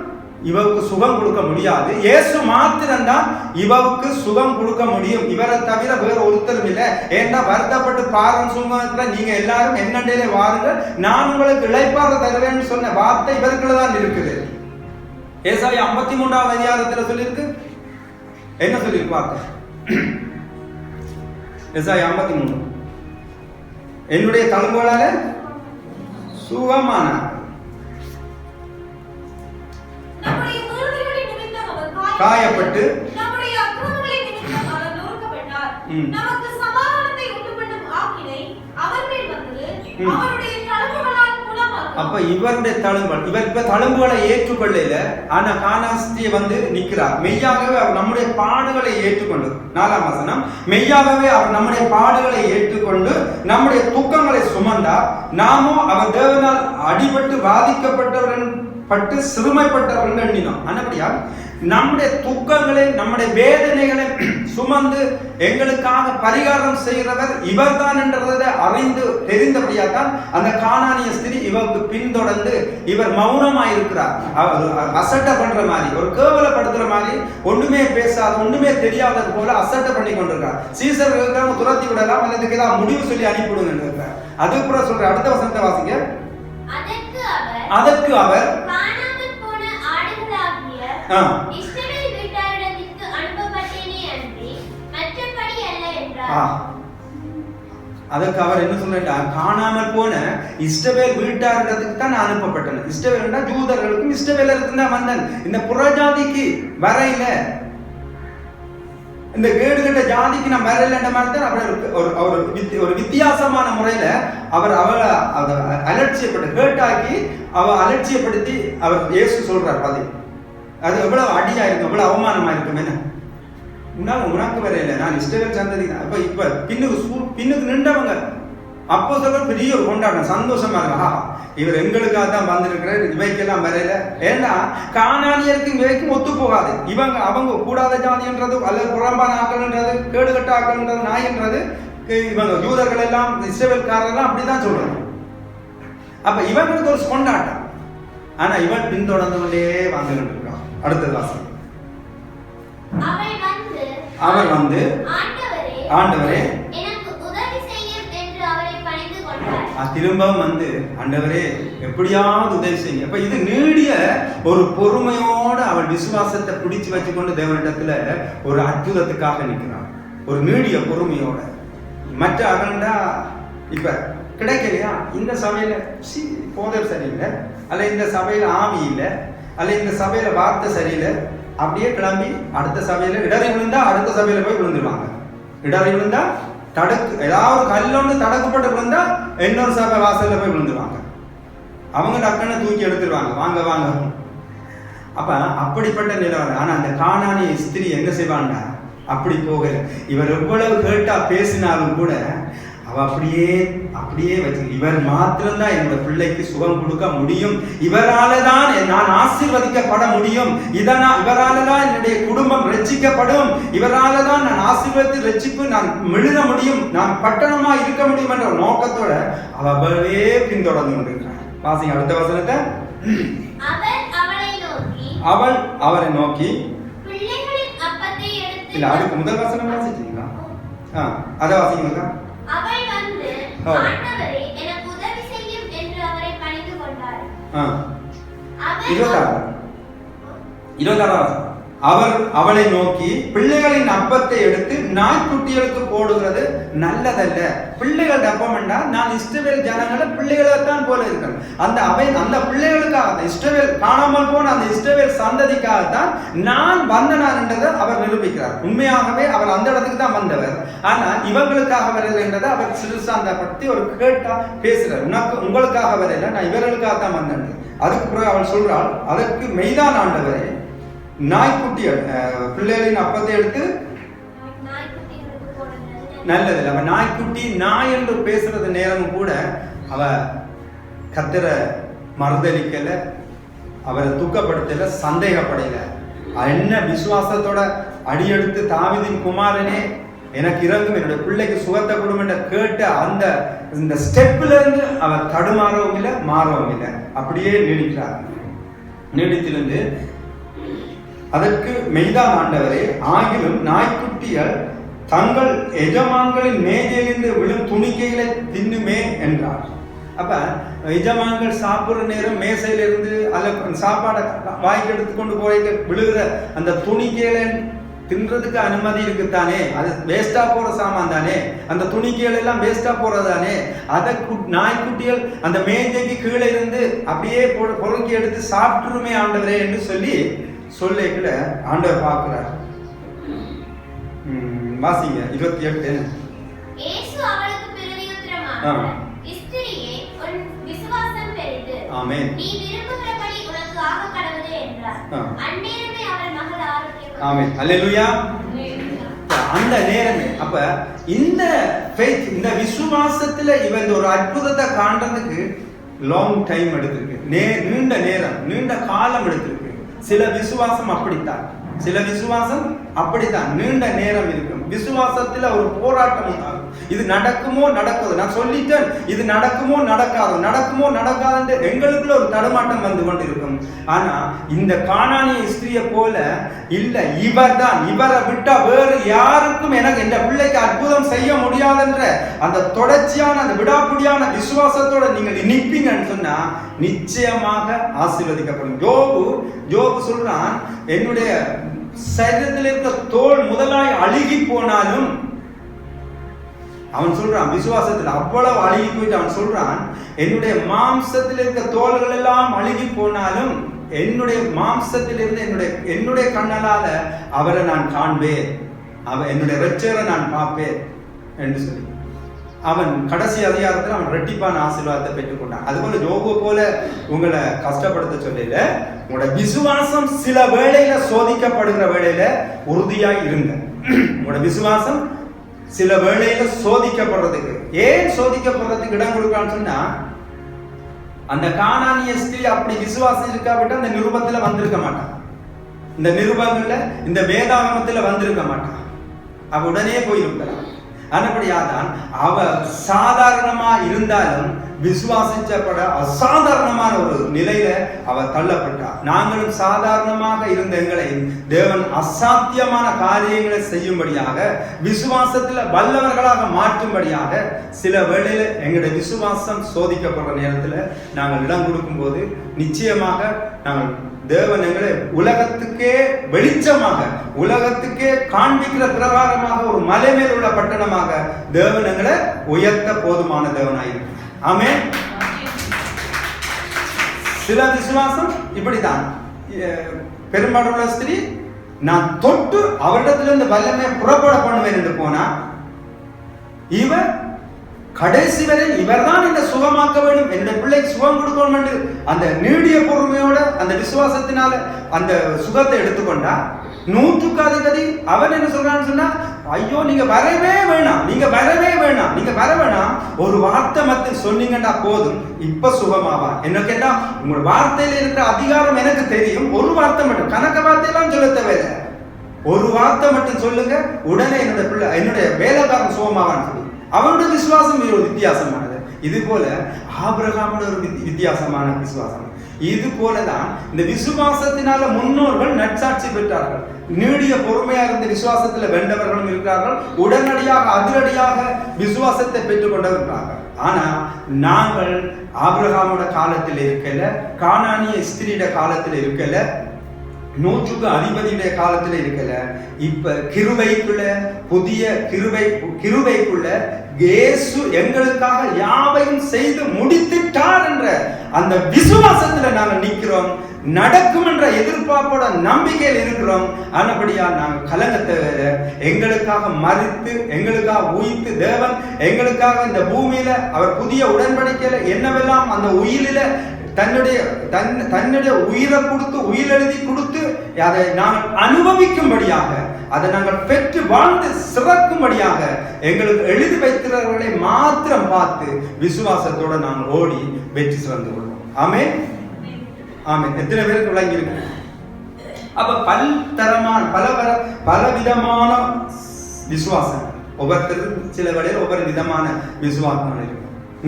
A: இவருக்கு சுகம் கொடுக்க முடியாது. இயேசு மாத்திரம்தான் இவருக்கு சுகம் கொடுக்க முடியும். இவரை தவிர வேற ஒருத்தரும் இல்லை. ஏன்னா வருத்தப்பட்டு பாரம் சுமக்கிற நீங்க எல்லாரும் என்னண்டே வாருங்க, நான் உங்களுக்கு இளைப்பாற தருவேன்னு சொன்ன வார்த்தை இவருக்குள்ள தான் இருக்குது. ஏசாயா 53வது அதிகாரத்துல சொல்லியிருக்கு. என்ன சொல்லியிருக்கு வார்த்தை? ஏசாயா 53 என்னுடைய தழும்புகளால சுகமான காயப்பட்டு
B: நம்முடைய அக்கிரமங்களின் நிமித்தம் அவர் நொறுக்கப்பட்டார். நமக்கு சமாதானத்தை உண்டுபண்ணும் ஆக்கினை அவர் மேல் வந்தது. அவருடைய தழும்புகளால் குணமாகும்.
A: அப்ப இவருடைய தழும்புகள், இவர் இப்ப தழும்புகளை ஏற்றுக்கொள்ளல. ஆனா கானாஸ்திய நிக்கிறார். மெய்யாகவே அவர் நம்முடைய பாடுகளை ஏற்றுக்கொண்டு 4ஆம் வசனம், மெய்யாகவே அவர் நம்முடைய பாடுகளை ஏற்றுக்கொண்டு நம்முடைய துக்கங்களை சுமந்தார். நாமோ அவர் தேவனால் அடிபட்டு பாதிக்கப்பட்டவர் பட்டு சிறுமைப்பட்டவர் எண்ணினோம். ஆனபடியா நம்முடைய துக்கங்களை நம்முடைய வேதனைகளை சுமந்து எங்களுக்காக பரிகாரம் செய்கிறவர் இவர்தான் என்றதை அறிந்து தெரிந்தபடியாதான் அந்த கானானிய ஸ்திரீ இவருக்கு பின்தொடர்ந்து இவர் மௌனமாய் இருக்கிறார். அசட்டை பண்ற மாதிரி, ஒரு கேவலப்படுத்துற மாதிரி, ஒண்ணுமே பேசாத ஒண்ணுமே தெரியாதது போல அசட்டை பண்ணி கொண்டிருக்கார். சீசர்களுக்கு துரத்தி விடலாம் அல்லது ஏதாவது முடிவு சொல்லி அனுப்பிவிடுங்க. அதுக்கப்புறம் சொல்ற அடுத்த வசனத்தை வாசிங்க. அதற்கு அவர்
C: இஸ்ரவேல் வீட்டாரிடத்திற்கு அனுப்பப்பட்டேனே அன்றி மற்றபடி அல்ல என்றார்.
A: அதற்கு அவர் என்ன சொல்றார்? காணாமல் போன இஸ்ரவேல் வீட்டாரிடத்துக்கு தான் நான் அனுப்பப்பட்டேன். இஸ்ரவேல்னா யூதர்களுக்கும் இஸ்ரவேலருக்கும் தான் வந்தேன். இந்த புறஜாதிக்கு வரையில, இந்த கேடுகட்ட ஜாதிக்கு நான் வரையில மாதிரி தான் அவர் ஒரு வித்தியாசமான முறையில அவர் அவளை அலட்சியப்பட்டு கேட்டாக்கி அலட்சியப்படுத்தி அவர் இயேசு சொல்றார். அது எவ்வளவு அடியா இருக்கும், எவ்வளவு அவமானமா இருக்கும். என்ன உனக்கு வரையில நான் இஸ்ரவேல் சந்ததி தான். இப்ப பின்னுக்கு நின்றவங்க அப்போ சொல்ற பெரிய ஒரு கொண்டாட்டம், சந்தோஷமா இருக்கா, இவர் எங்களுக்காக தான் வந்திருக்கிறார், இவைக்கெல்லாம் வரையில. ஏன்னா கானானியருக்கு இவைக்கும் ஒத்து போகாது. அவங்க கூடாத ஜாதின்றது அல்லது புறம்பான ஆக்கள்ன்றது, கேடுகட்ட ஆக்கள்ன்றது, நாயன்றது இவங்க யூதர்கள் எல்லாம் இஸ்ரவேல்காரர்கள் அப்படிதான் சொல்றாங்க. அப்ப இவங்களுக்கு ஒரு கொண்டாட்டம். ஆனா இவன் பின்தொடர்ந்து கொண்டே வந்துகிட்டு இருக்கான். அடுத்தது வாசம். அவர் ஆண்டவரே
C: எனக்கு உதவி செய்யும் என்று அவரை பணிந்து கொண்டார்.
A: திரும்பவும் ஆண்டவரே எப்படியாவது உதவி செய்யுங்க. அப்ப இது நீடிய ஒரு பொறுமையோட அவள் விசுவாசத்தை பிடிச்சு வச்சுக்கொண்டு தேவனிடத்துல ஒரு அற்புதத்துக்காக நிற்கிறான். ஒரு நீடிய பொறுமையோட. மற்ற அவன்டா இப்ப கிடைக்கலையா, இந்த சபையில போதர் சரியில்லை, அல்ல இந்த சபையில ஆவி இல்லை, அல்ல இந்த சபையில வார்த்தை சரியில்லை, அப்படியே கிளம்பி அடுத்த சபையில இடறி விழுந்தா அடுத்த சபையில போய் விழுந்துருவாங்க. இடறி விழுந்தா ஏதாவது கல்லொன்று தடக்கப்பட்டு விழுந்தா இன்னொரு சபை வாசல்ல போய் விழுந்துருவாங்க. அவங்க டக்குன்னு தூக்கி எடுத்துருவாங்க, வாங்க வாங்க. அப்ப அப்படிப்பட்ட நிலவரம். ஆனா அந்த கானானிய ஸ்திரீ எங்க செய்வாண்டா அப்படி போகல. இவர் எவ்வளவு கேட்டா பேசினாலும் கூட அவ அப்படியே வச்சு, இவர் மாத்திரம்தான் என்னோட பிள்ளைக்கு சுகம் கொடுக்க முடியும், இவரால தான் நான் ஆசீர்வதிக்கப்பட முடியும், இவரால தான் என்னுடைய குடும்பம் ரட்சிக்கப்படும், இவரால தான் நான் ஆசீர்வதித்து ரட்சிப்பு நான் மெழுத முடியும், நான் பட்டணமா இருக்க முடியும் என்ற நோக்கத்தோட அவளே பின்தொடர்ந்து கொண்டிருக்கிறார். வாசிங்க அடுத்த வசனத்தை. அவள் அவரை நோக்கி இல்ல, அதுக்கு முதல் வசனம் வாசிச்சீங்களா? அத வாசிங்க.
C: அவள் ஆண்டவரே எனக்கு உதவி செய்யும் என்று அவரை பணிந்து கொண்டார்.
A: 26 அவர் அவளை நோக்கி பிள்ளைகளின் அப்பத்தை எடுத்து நாய்க்குட்டிகளுக்கு போடுகிறது நல்லதல்ல. பிள்ளைகள் அப்பம் என்றால் நான் இஸ்ரவேல் ஜனங்களை பிள்ளைகளைத்தான் போல இருக்கிறேன். அந்த பிள்ளைகளுக்காக இஸ்ரவேல் காணாமல் போன அந்த இஸ்ரவேல் சந்ததிக்காகத்தான் நான் வந்தனார் என்றதை அவர் நிரூபிக்கிறார். உண்மையாகவே அவர் அந்த இடத்துக்கு தான் வந்தவர். ஆனால் இவங்களுக்காக வரல என்றதை அவர் சிறுசாந்தப்படுத்தி ஒரு கேட்டா பேசுறார். உங்களுக்காக வரல, நான் இவர்களுக்காக தான் வந்தேன். அதுக்கு பிறகு அவள் சொல்றாள், அதற்கு மெய்தான் ஆண்டவரே, நாய்க்குட்டி பிள்ளைகளின் அப்பத்தை எடுத்து நல்லது. அவ நாய்க்குட்டி நாய் என்று பேசுறது நேரமும் கூட அவ கர்த்தரை மறுதலிக்கல, அவரை துக்கப்படுத்தல, சந்தேகப்படையில. என்ன விசுவாசத்தோட அடியெடுத்து தாவீதின் குமாரனே எனக்கு இறங்கும், என்னுடைய பிள்ளைக்கு சுகத்தை கொடுமென்ற கேட்ட அந்த இந்த ஸ்டெப்ல இருந்து அவர் தடுமாறவும் இல்லை, மாறவும் இல்லை, அப்படியே நீடிக்கிறார். நீடித்திருந்து அதற்கு மெய்தான் ஆண்டவரே, ஆகிலும் நாய்க்குட்டிகள் தங்கள் எஜமான்களின் மேஜையிலிருந்து விழும் துணிக்கைகளை தின்னுமே என்றார். அப்ப எஜமான்கள் சாப்பிடுற நேரம் மேசையிலிருந்து அல்ல சாப்பாடை வாய்க்கு எடுத்துக்கொண்டு போய் விழுகிற அந்த துணிக்கைகளை தின்றதுக்கு அனுமதி இருக்குத்தானே, அது வேஸ்டா போற சாமான் தானே, அந்த துணிக்கைகள் எல்லாம் வேஸ்டா போறதானே, அதை நாய்க்குட்டிகள் அந்த மேஜைக்கு கீழே இருந்து அப்படியே பொறுக்கி எடுத்து சாப்பிட்டுருமே ஆண்டவரே என்று சொல்லிக்கல ஆண்டவர் பார்க்கிறார். வாசிங்க 28.
C: இயேசு அவளுக்கு பிரதியுத்தரமாக, ஸ்திரியே, உன் விசுவாசம் பெரிது,
A: ஆமென்,
C: நீ விரும்புகிறபடி உனக்கு ஆக கடவுளே என்றார். அந்நேரமே அவள் மகள் ஆரோக்கியமானாள்.
A: ஆமென், அல்லேலூயா. அந்த நேரமே அப்ப இந்த ஃபெய்த், இந்த விசுவாசத்துல இவன் ஒரு அற்புதத்தை காண்றதுக்கு லாங் டைம் எடுத்திருக்கு, நீண்ட நேரம், நீண்ட காலம் எடுத்திருக்கு. சில விசுவாசம் அப்படித்தான், சில விசுவாசம் அப்படித்தான் நீண்ட நேரம் இருக்கும். விசுவாசத்துல ஒரு போராட்டம் உண்டாகும். இது நடக்குமோ நடக்காது, நான் சொல்லிட்டேன், இது நடக்குமோ நடக்காது, நடக்குமோ நடக்காது, எங்களுக்குள்ள ஒரு தடுமாட்டம் வந்து கொண்டிருக்கும். ஆனா இந்த கானானிய ஸ்திரியை போல இல்ல, இவர்தான், இவரை விட்டா வேறு யாருக்கும் எனக்கு இந்த பிள்ளைக்கு அற்புதம் செய்ய முடியாதுன்ற அந்த தொடர்ச்சியான அந்த விடாப்புடியான விசுவாசத்தோட நீங்கள் நிற்பீங்கன்னு சொன்னா நிச்சயமாக ஆசீர்வதிக்கப்படும். யோபு சொல்றான், என்னுடைய சரீரத்தில் இருக்க தோல் முதலாய் அழுகி போனாலும், அவன் சொல்றான் விசுவாசத்தில் அவ்வளவு அழுகி போயிட்டு அவன் சொல்றான், என்னுடைய மாம்சத்தில் இருக்க தோள்கள் எல்லாம் அழுகி போனாலும் என்னுடைய மாம்சத்தில் இருந்து என்னுடைய கண்ணால அவரை நான் காண்பேன், என்னுடைய இரட்சகரை நான் பார்ப்பேன் என்று சொல்லி அவன் கடைசி அதிகாரத்தில் அவன் இரட்டிப்பான ஆசீர்வாதத்தை பெற்றுக்கொண்டான். அதுபோல யோபு போல உங்களை கஷ்டப்படுத்த சொல்லல, உங்களோட விசுவாசம் சில வேளையில சோதிக்கப்படுகிற வேளையில உறுதியாய் இருங்க. உங்களோட விசுவாசம் சில வேளையில சோதிக்கப்படுறதுக்கு, ஏன் சோதிக்கப்படுறதுக்கு இடம் கொடுக்கான்னு சொன்னா, அந்த கானானிய ஸ்திரீ அப்படி விசுவாசம் இருக்காவிட்டு அந்த நிருபத்துல வந்திருக்க மாட்டான், இந்த நிருபங்கள்ல இந்த வேதாகமத்துல வந்திருக்க மாட்டான், அவ உடனே போயிருக்கலாம். அதுபடியாதான் அவ சாதாரணமா இருந்தாலும் விசுவாசிச்சப்பட அசாதாரணமான ஒரு நிலையில அவ தள்ளப்பட்டார். நாங்களும் சாதாரணமாக இருந்த எங்களை தேவன் அசாத்தியமான காரியங்களை செய்யும்படியாக, விசுவாசத்துல வல்லவர்களாக மாற்றும்படியாக சில வேளையில எங்களுடைய விசுவாசம் சோதிக்கப்படுற நேரத்துல நாங்கள் இடம் கொடுக்கும் போது நிச்சயமாக நாங்கள் தேவன் எங்களை உலகத்துக்கே வெளிச்சமாக, உலகத்துக்கே காண்பிக்கிற பிரகாரமாக ஒரு மலை மேல் உள்ள பட்டணமாக தேவன் எங்களை உயர்த்த போதுமான தேவனாயிருக்கிறார். ஆமென். சில விசுவாசம் இப்படித்தான். பெரும்பாலுள்ள ஸ்திரீ, நான் தொட்டு அவரிடத்திலிருந்து வல்லமை புறப்பட பண்ணுவேன் என்று போனா, இவர் கடைசி வரை இவர்தான் இந்த சுகமாக்க வேண்டும், என்னுடைய பிள்ளைக்கு சுகம் கொடுக்கணும் என்று அந்த நீடிய பொறுமையோட அந்த விசுவாசத்தினால அந்த சுகத்தை எடுத்துக்கொண்டா, 100க்கு அதிபதி அவன் என்ன சொல்றான்னு சொன்னா, ஐயோ நீங்க வரவே வேணாம், நீங்க வரவே வேணாம், நீங்க வர வேணாம், ஒரு வார்த்தை மட்டும் சொன்னீங்கன்னா போதும், இப்ப சுகமாவா. என்ன கேட்டா, உங்களோட வார்த்தையில இருக்கிற அதிகாரம் எனக்கு தெரியும், ஒரு வார்த்தை மட்டும், கணக்க வார்த்தையெல்லாம் சொல்ல தேவையில்லை, ஒரு வார்த்தை மட்டும் சொல்லுங்க, உடனே என்னுடைய பிள்ளை, என்னுடைய வேலைக்காரன் சுகமாவான்னு சொல்லி. அவனுடைய விசுவாசம் ஒரு வித்தியாசமானது. இது போல ஆபிரகாமோட ஒரு வித்தியாசமான விசுவாசம். இது போலதான் இந்த விசுவாசத்தினால முன்னோர்கள் நற்சாட்சி பெற்றார்கள். நீடிய பொறுமையா இருந்த விசுவாசத்துல வென்றவர்களும் இருக்கிறார்கள், உடனடியாக அதிரடியாக விசுவாசத்தை பெற்றுக் கொண்டிருக்கிறார்கள். ஆனா நாங்கள் ஆபிரகாமோட காலத்தில் இருக்கல, கானானிய ஸ்திரீட காலத்தில் இருக்கல, 100க்கு அதிபதியுடைய காலத்துல இருக்கல, இப்ப கிருபைக்குள்ள, புதிய கிருபைக்குள்ள இயேசு எங்களுக்காக யாவையும் செய்து முடித்துட்டார் என்ற அந்த விசுவாசத்துல நாங்கள் நிற்கிறோம், நடக்கும் என்ற எதிர்பார்ப்போட நம்பிக்கையில் இருக்கிறோம். ஆனபடியா நாங்கள் கலங்கத்தை எங்களுக்காக மறித்து, எங்களுக்காக உயிர்த்து, தேவன் எங்களுக்காக இந்த பூமியில அவர் புதிய உடன்படிக்கையில என்னவெல்லாம் அந்த உயிரில தன்னுடைய உயிரை கொடுத்து உயிரெழுதி கொடுத்து அதை நாங்கள் அனுபவிக்கும்படியாக அதை நாங்கள் பெற்று வாழ்ந்து சிறக்கும்படியாக எங்களுக்கு எழுதி வைக்கிறவர்களை மாத்திரம் பார்த்து விசுவாசத்தோட நாங்கள் ஓடி வெற்றி சிறந்து கொள்வோம். ஆமென் ஆமென். எத்தனை பேருக்கு விளங்கி இருக்கு? அப்ப பல்தரமான பலவிதமான விசுவாசம், ஒவ்வொருத்தருக்கும் சில வேளையில் ஒவ்வொரு விதமான விசுவாசம் இருக்கும்.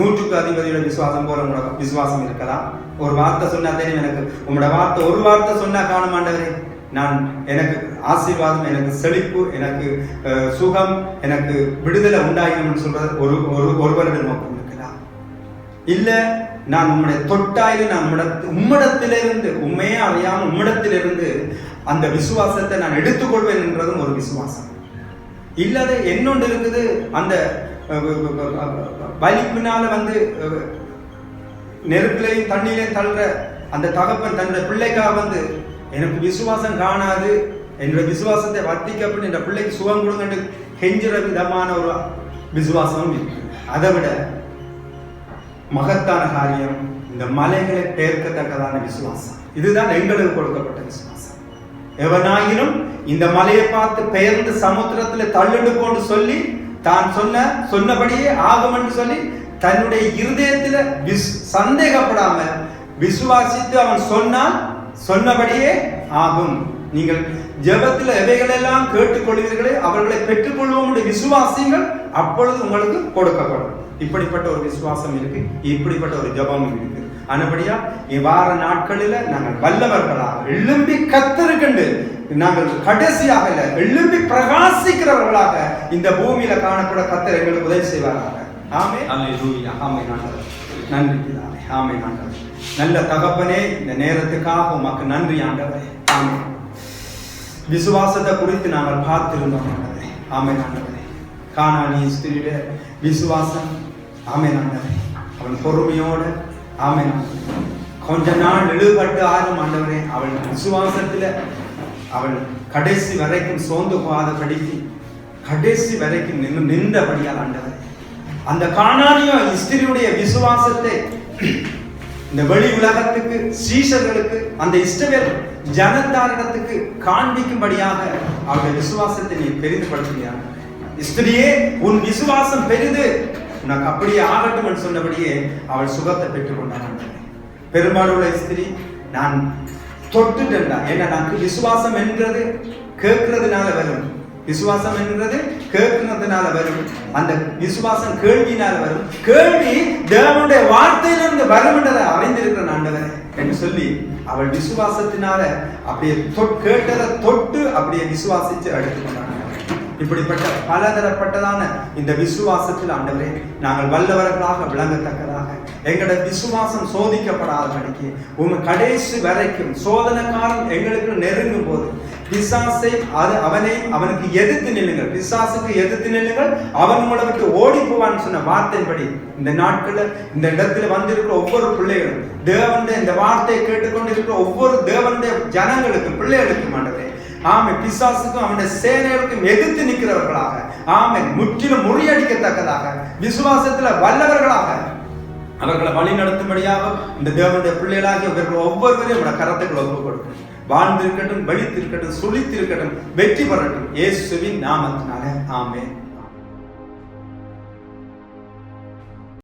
A: 100க்கு அதிபதியோட விசுவாசம் போல உங்களோட விசுவாசம் இருக்கலாம். ஒரு வார்த்தை சொன்னா தெரியும் எனக்கு, உங்களோட வார்த்தை ஒரு வார்த்தை சொன்னா காணுமாண்டவரே, நான் எனக்கு ஆசீர்வாதம், எனக்கு செழிப்பு, எனக்கு சுகம், எனக்கு விடுதலை உண்டாகணும்னு சொல்றது ஒருவருடைய நோக்கம் இருக்கலாம். இல்ல நான் உம்முடைய தொட்டாயில நான் உம்மிடத்திலிருந்து உண்மையே அறியாம உம்மிடத்திலிருந்து அந்த விசுவாசத்தை நான் எடுத்துக்கொள்வேன் என்றதும் ஒரு விசுவாசம். இல்லது என்னொன்று இருக்குது, அந்த வலிப்பினால நெருப்பிலையும் தண்ணியிலையும் தள்ளுற அந்த தகப்பன் தன்னுடைய பிள்ளைக்காக எனக்கு விசுவாசம் காணாது, என்னுடைய விசுவாசத்தை வர்த்திக்கப்பட்டு என்ற பிள்ளைக்கு சுகம் கொடுங்க கெஞ்சுற விதமான ஒரு விசுவாசமும் இருக்கு. அதை விட மகத்தான காரியம் இந்த மலைகளை பெயர்க்கத்தக்கதான விசுவாசம். இதுதான் எங்களுக்கு கொடுக்கப்பட்ட விசுவாசம். எவனாயினும் இந்த மலையை பார்த்து பெயர்ந்து சமுத்திரத்துல தள்ளுண்டு போன்று சொல்லி தான் சொன்னபடியே ஆகும் என்று சொல்லி தன்னுடைய இருதயத்துல சந்தேகப்படாம விசுவாசித்து அவன் சொன்னால் சொன்னபடியே ஆகும். நீங்கள் ஜெபத்தில் எவைகளெல்லாம் கேட்டுக்கொள்வீர்களே அவர்களை பெற்றுக்கொள்வோம் விசுவாசிங்கள், அப்பொழுது உங்களுக்கு கொடுக்கப்படும். இப்படிப்பட்ட ஒரு விசுவாசம் இருக்கு, இப்படிப்பட்ட ஒரு ஜெபமும் இருக்கு. ஆனபடியா வார நாட்களில நாங்கள் வல்லவர்களாக எழும்பி கத்தருக்கண்டு நாங்கள் கடைசியாக எழும்பி பிரகாசிக்கிறவர்களாக இந்த பூமியில காணப்பட கத்தர் எங்களுக்கு உதவி செய்வார்கள். ஆமே அல்லேலூயா. ஆமே ஆண்டவரே, நன்றி பிதாவே. ஆமே ஆண்டவரே, நல்ல தகப்பனே, இந்த நேரத்துக்காக உமக்கு நன்றி ஆண்டவரே. ஆமே. விசுவாசத்தை குறித்து நாங்கள் பார்த்திருந்தோம் ஆண்டவரே. ஆமே ஆண்டவரே, கானானி ஸ்திரீயுடைய விசுவாசம். ஆமே ஆண்டவரே, அவன் பொறுமையோட ஆமே கொஞ்ச நாள் இழுபட்டு ஆறும் ஆண்டவரே, அவள் விசுவாசத்துல அவள் கடைசி வரைக்கும் சோர்ந்து போகாதபடிக்கு கடைசி வரைக்கும் நின்றபடியால் ஆண்டவரே, அந்த கானானிய ஸ்திரீயுடைய விசுவாசத்தை இந்த வெளி உலகத்துக்கு சீஷர்களுக்கு அந்த இஸ்ரவேல் ஜனத்தாரிடத்துக்கு காண்பிக்கும்படியாக அவருடைய விசுவாசத்தை நீ பெரிதுபடுத்துகிறார். ஸ்திரியே, உன் விசுவாசம் பெரிது, உனக்கு அப்படியே ஆகட்டும் என்று சொன்னபடியே அவள் சுகத்தை பெற்றுக் கொண்டாள். பெரும்பாலுள்ள ஸ்திரீ, நான் தொட்டுட்டேன்டா, ஏன்னா எனக்கு விசுவாசம் என்றது கேட்கறதுனால வரும், விசுவாசம் என்கிறது கேட்கிறதுனால வரும், அந்த விசுவாசம் கேள்வினால வரும், கேள்வி தேவனுடைய வார்த்தையிலிருந்து வரும் என்றதை அறிந்திருக்கிற ஆண்டவரே என்று சொல்லி அவள் விசுவாசத்தினால அப்படியே கேட்டதை தொட்டு அப்படியே விசுவாசிச்சு எடுத்துக்கொண்டாங்க. இப்படிப்பட்ட பலதரப்பட்டதான இந்த விசுவாசத்தில் ஆண்டவரே நாங்கள் வல்லவர்களாக விளங்கத்தக்கதாக எங்களோட விசுவாசம் சோதிக்கப்படாதபடிக்கு உங்க கடைசி வரைக்கும் சோதனைக்காரன் எங்களுக்கு நெருங்கும் போது பிசாசை அவனுக்கு எதிர்த்து நில்லுங்கள், பிசாசுக்கு எதிர்த்து நில்லுங்கள், அவன் உங்களை விட்டு ஓடி போவான்னு சொன்ன வார்த்தையின்படி இந்த நாட்கள்ல இந்த இடத்துல வந்திருக்கிற ஒவ்வொரு பிள்ளைகளும் தேவனுடைய இந்த வார்த்தையை கேட்டுக்கொண்டிருக்கிற ஒவ்வொரு தேவனுடைய ஜனங்களுக்கும் பிள்ளைகளுக்கும் ஆண்டவரே ஆமே பிசாசுக்கும் அவனுடைய சேனைகளுக்கும் எதிர்த்து நிற்கிறவர்களாக ஆமே முற்றிலும் முறியடிக்கத்தக்கதாக விசுவாசத்துல வல்லவர்களாக அவர்களை வழி நடத்தும்படியாக இந்த தேவனுடைய பிள்ளைகளாகி இவர்கள் ஒவ்வொருவரையும் நம்முடைய கரத்துக்கள் ஒப்புக் கொடுக்கும். வாழ்ந்திருக்கட்டும், வெளித்திருக்கட்டும், சுழித்திருக்கட்டும், வெற்றி பெறட்டும் இயேசுவின் நாமத்தினாலே ஆமென்.